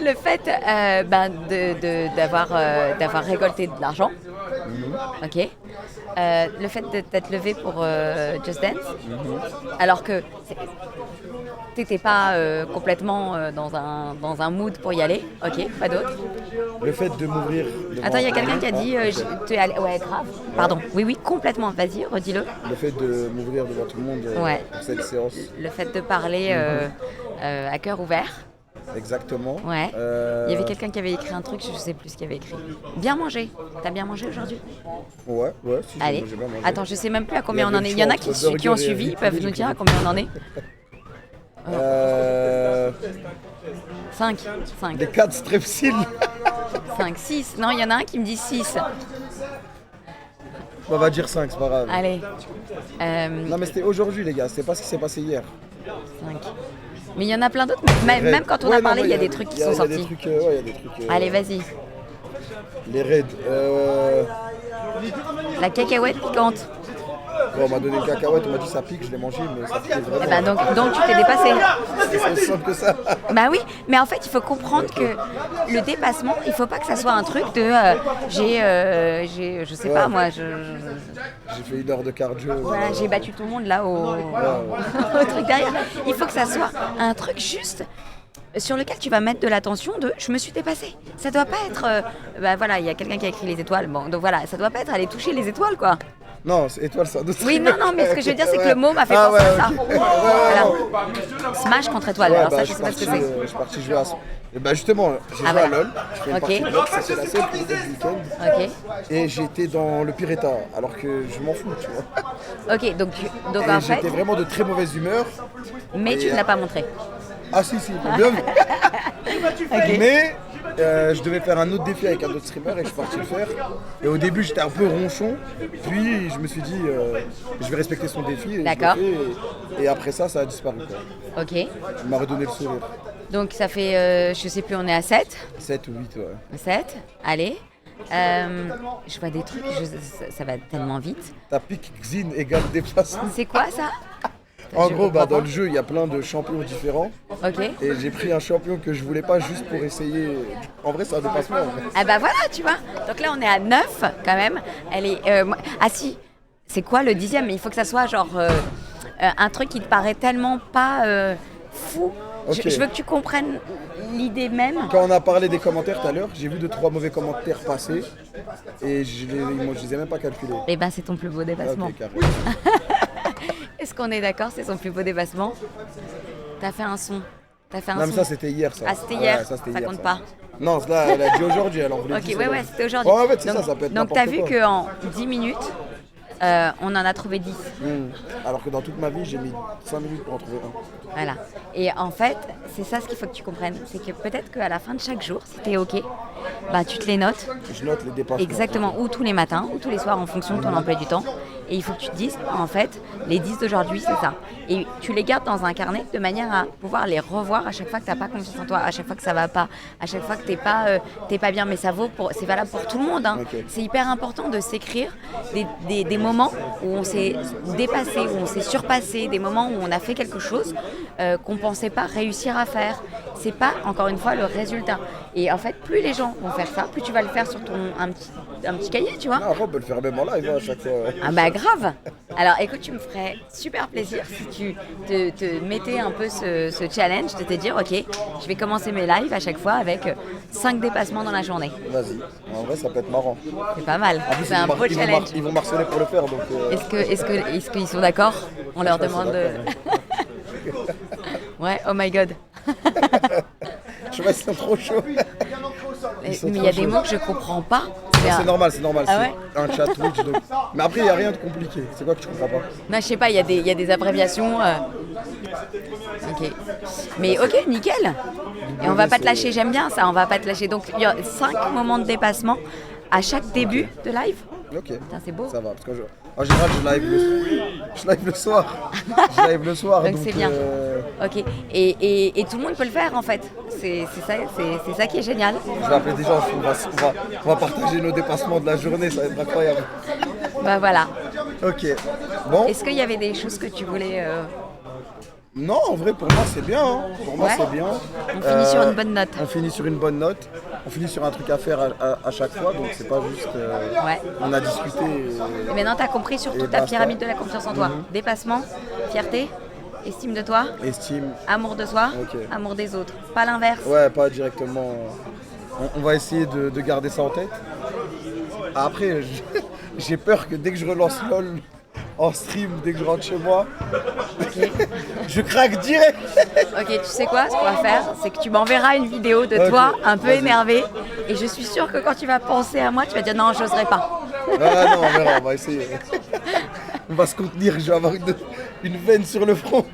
Le fait d'avoir récolté de l'argent. Ok. Le fait de t'être levé pour Just Dance. Alors que t'étais pas complètement dans un mood pour y aller. Ok, pas d'autre. Le fait de m'ouvrir. devant- Attends, il y a quelqu'un qui a dit tu es allé. Ouais, grave. Pardon. Oui, complètement. Vas-y, redis-le. Le fait de m'ouvrir devant tout le monde Ouais. pour cette séance. Le fait de parler à cœur ouvert. Exactement. Ouais. Il y avait quelqu'un qui avait écrit un truc, je sais plus ce qu'il avait écrit. Bien manger. T'as bien mangé aujourd'hui? Ouais, si, Allez. j'ai bien mangé. Attends, je sais même plus à combien Il y on en avait est. le Il y en a choix qui entre qui ont burger et suivi, ils riz, peuvent riz, nous riz, dire à riz. combien on en est. 5. Des 4 strepsils. 5, 6. Non, il y en a un qui me dit 6. On va dire 5, c'est pas grave. Allez. Non, mais c'était aujourd'hui, les gars, c'était pas ce qui s'est passé hier. 5. Mais il y en a plein d'autres. Même quand on Ouais, a non, parlé, ouais, il y a des trucs qui sont Il y a des sortis. trucs, ouais, il y a des trucs. Allez, vas-y. Les raids. La cacahuète piquante. Bon, on m'a donné une cacahuète, on m'a dit ça pique, je l'ai mangé, mais ça pique Eh vraiment. ben donc tu t'es dépassé. C'est aussi simple que ça. Bah oui, mais en fait, il faut comprendre que le dépassement, il faut pas que ça soit un truc de je sais pas Ouais. moi, J'ai fait 1 heure de cardio. voilà, j'ai battu tout le monde là au truc derrière. Il faut que ça soit un truc juste sur lequel tu vas mettre de l'attention de je me suis dépassé. Ça doit pas être bah voilà, il y a quelqu'un qui a écrit les étoiles. Bon, donc voilà, ça doit pas être aller toucher les étoiles quoi. Non, c'est étoile, ça. Oui, non, mais ce que je veux dire, c'est que le mot m'a fait Ah, penser à ouais, ça. ok. Voilà. Smash contre étoile, alors ça, je sais pas ce que c'est. Je suis parti jouer à ça. Et bah justement, j'ai Ah, joué à voilà. LoL. Je fais une Ok. partie de LoL, c'était la seule qui était du week-end. Ok. Et j'étais dans le pire état, alors que je m'en fous, tu vois. Ok, donc Et en fait, j'étais vraiment de très mauvaise humeur. mais tu ne l'as pas montré. Ah si, bien. Mais je devais faire un autre défi avec un autre streamer et je suis parti le faire. Et au début j'étais un peu ronchon, puis je me suis dit je vais respecter son défi. Et D'accord. je l'ai fait, et après ça a disparu. Quoi. Ok. Il m'a redonné le sourire. Donc ça fait, je sais plus, on est à 7. 7 ou 8, ouais. 7, allez. Je vois des trucs, ça va tellement vite. Ta pique Xin égale déplacement. C'est quoi ça? En Je gros, comprends dans pas. le jeu, il y a plein de champions différents. Ok. Et j'ai pris un champion que je voulais pas juste pour essayer. En vrai, c'est un dépassement. En fait. Ah bah voilà, tu vois. Donc là, on est à 9 quand même. Elle est, ah si, c'est quoi le 10e? Mais il faut que ça soit genre un truc qui te paraît tellement pas fou. Ok. Je veux que tu comprennes l'idée même. Quand on a parlé des commentaires tout à l'heure, j'ai vu 2-3 mauvais commentaires passer. Et je les ai même pas calculés. Eh ben c'est ton plus beau dépassement. Ok, carré. Est-ce qu'on est d'accord, c'est son plus beau dépassement? T'as fait un son. T'as fait un Non, mais son. ça c'était hier ça. Ah, c'était hier, Ouais, c'était ça hier, compte pas. Non, là, elle a dit aujourd'hui, elle en voulait Ok, 10 ouais, aujourd'hui. c'était aujourd'hui. Ouais, en fait, c'est donc, ça peut être donc t'as n'importe vu quoi. qu'en 10 minutes, on en a trouvé 10. Alors que dans toute ma vie, j'ai mis 5 minutes pour en trouver un. Voilà. Et en fait, c'est ça ce qu'il faut que tu comprennes. C'est que peut-être qu'à la fin de chaque jour, si t'es OK, bah, tu te les notes. Je note les dépassements. Exactement, ou tous les matins, ou tous les soirs en fonction de ton emploi du temps. Et il faut que tu te dises, en fait, les 10 d'aujourd'hui, c'est ça. Et tu les gardes dans un carnet de manière à pouvoir les revoir à chaque fois que tu n'as pas confiance en toi, à chaque fois que ça va pas, à chaque fois que tu n'es pas bien. Mais c'est valable pour tout le monde. Hein. Ok. C'est hyper important de s'écrire des moments où on s'est dépassé, où on s'est surpassé, des moments où on a fait quelque chose qu'on ne pensait pas réussir à faire. C'est pas, encore une fois, le résultat. Et en fait, plus les gens vont faire ça, plus tu vas le faire sur un petit cahier, tu vois. Non, après, on peut le faire même en live hein, à chaque fois. Ah bah grave. Alors écoute, tu me ferais super plaisir si tu te mettais un peu ce challenge de te dire, ok, je vais commencer mes lives à chaque fois avec 5 dépassements dans la journée. Vas-y. En vrai, ça peut être marrant. C'est pas mal. En plus, C'est un beau challenge. Ils vont marceler pour le faire. Donc, Est-ce qu'ils sont d'accord? On leur Je pense demande. qu'ils sont Ouais, oh my god. Je sais pas si c'est trop chaud. Mais sont il y trop a des chauds. mots que je comprends pas. C'est normal, c'est normal. Ah ouais c'est un chat Twitch. Donc... Mais après, il n'y a rien de compliqué. C'est quoi que tu comprends pas? Non, je sais pas, il y a des abréviations. Ok. Mais ok, nickel. Et on va pas te lâcher, j'aime bien ça, on va pas te lâcher. Donc il y a 5 moments de dépassement à chaque début de live. Ok. Putain, c'est beau. Ça va. Parce que en général, je live le soir. Je live le soir. Donc c'est bien. Ok. Et tout le monde peut le faire en fait. C'est ça qui est génial. Je vais appeler des gens. On va partager nos dépassements de la journée. Ça va être incroyable. Bah voilà. Ok. Bon. Est-ce qu'il y avait des choses que tu voulais... Non, en vrai, pour moi, c'est bien. Hein. Pour moi, Ouais. c'est bien. On finit sur une bonne note. On finit sur une bonne note. On finit sur un truc à faire à chaque fois. Donc, c'est pas juste. Ouais. On a discuté. Et maintenant, tu as compris surtout Et ta basta. pyramide de la confiance en toi. Dépassement, fierté, estime de toi, Estime. amour de soi, Ok. amour des autres. Pas l'inverse. Ouais, pas directement. On va essayer de garder ça en tête. Après, j'ai peur que dès que je relance LOL en stream, dès que je rentre chez moi, je craque direct. Ok, tu sais quoi, ce qu'on va faire, c'est que tu m'enverras une vidéo de Ok, toi un peu vas-y. énervé. Et je suis sûre que quand tu vas penser à moi, tu vas dire non, j'oserais pas. Ah non, on verra, on va essayer. On va se contenir, je vais avoir une veine sur le front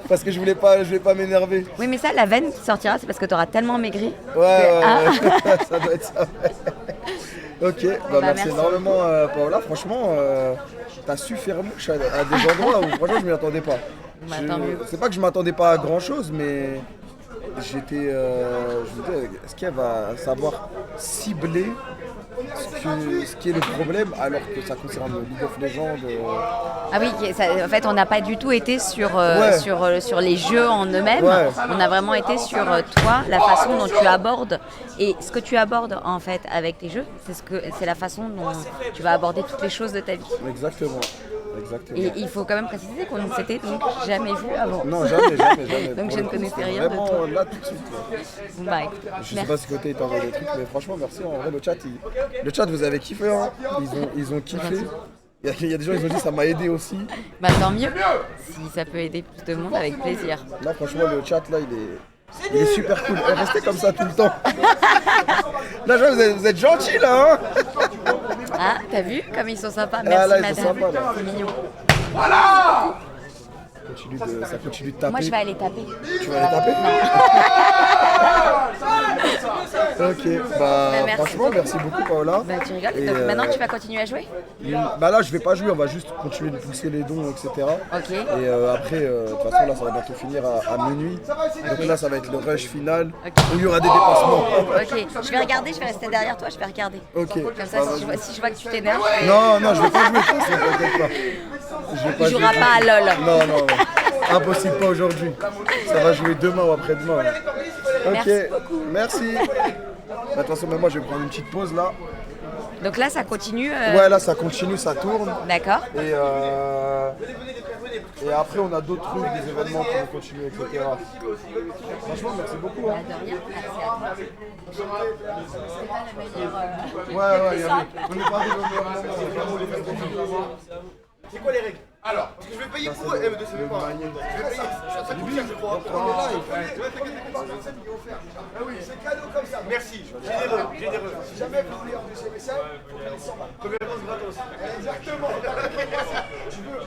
parce que je vais pas m'énerver. Oui, mais ça, la veine qui sortira, c'est parce que tu auras tellement maigri. Ouais, Ah. ouais. Ça doit être ça. Ok, bah, merci merci. énormément Paola, franchement t'as su faire mouche à des endroits où franchement je m'y attendais pas. Bah, tant mieux. C'est pas que je m'attendais pas à grand chose mais je me disais, est-ce qu'elle va savoir cibler ce qui est le problème alors que ça concerne League of Legends Ah oui, en fait, on n'a pas du tout été sur, Ouais. sur les jeux en eux-mêmes. Ouais. On a vraiment été sur toi, la façon dont tu abordes. Et ce que tu abordes, en fait, avec tes jeux, c'est la façon dont tu vas aborder toutes les choses de ta vie. Exactement. Et il faut quand même préciser qu'on ne s'était donc jamais vu avant. Non, jamais. Donc Pour je le ne coup, connaissais c'était rien de vraiment toi. là tout de suite. Ouais. Bon, bah, écoute, Je sais merci. pas si côté il t'envoie des trucs, mais franchement merci. En vrai, le chat vous avez kiffé, hein. Ils ont kiffé. Il y a des gens ils ont dit ça m'a aidé aussi. Bah, tant mieux. Si ça peut aider plus de monde, avec plaisir. Là franchement le chat là il est super cool. Restez comme ça tout le temps. Là je vois, vous êtes gentils là, hein. Ah, t'as vu comme ils sont sympas? Ah, Merci, là, ils sont madame. sympas, là. C'est mignon. Ça continue de taper. Moi, je vais aller taper. Tu vas les taper? Ok, bah merci franchement beaucoup. merci beaucoup Paola. Bah, tu rigoles. Et, Donc, maintenant, tu vas continuer à jouer? Bah là je vais pas jouer, on va juste continuer de pousser les dons, etc. Ok. Et après, de toute façon là ça va bientôt finir à minuit. Donc là ça va être le rush final Ok. où il y aura des dépassements. Ok, je vais regarder, je vais rester derrière toi, je vais regarder. Ok. Comme ça, si je vois que tu t'énerves, Non, je vais pas jouer, ça t'inquiète pas. Je vais tu joueras jouer. pas à LOL. Non. Impossible, pas aujourd'hui. Ça va jouer demain ou après-demain. Ok, Merci beaucoup. merci. De toute façon, même moi je vais prendre une petite pause là. Donc là, ça continue. Ouais, là ça continue, ça tourne. D'accord. Et après, on a d'autres trucs, des événements qui vont continuer, etc. Franchement, merci beaucoup. Hein. De rien, merci à toi. C'était pas le meilleur. Ouais, il y avait. On est pas arrivé au meilleur moment. C'est quoi les règles? Alors, parce que je vais payer pour eux. Eh, mais de c'est pas. Je vais payer. Ça coûte cher, je crois. C'est cadeau comme ça. Merci. Généreux. Si jamais vous voulez en plus SMS, vous prenez 100 balles. Comme gratos. Exactement. Tu veux.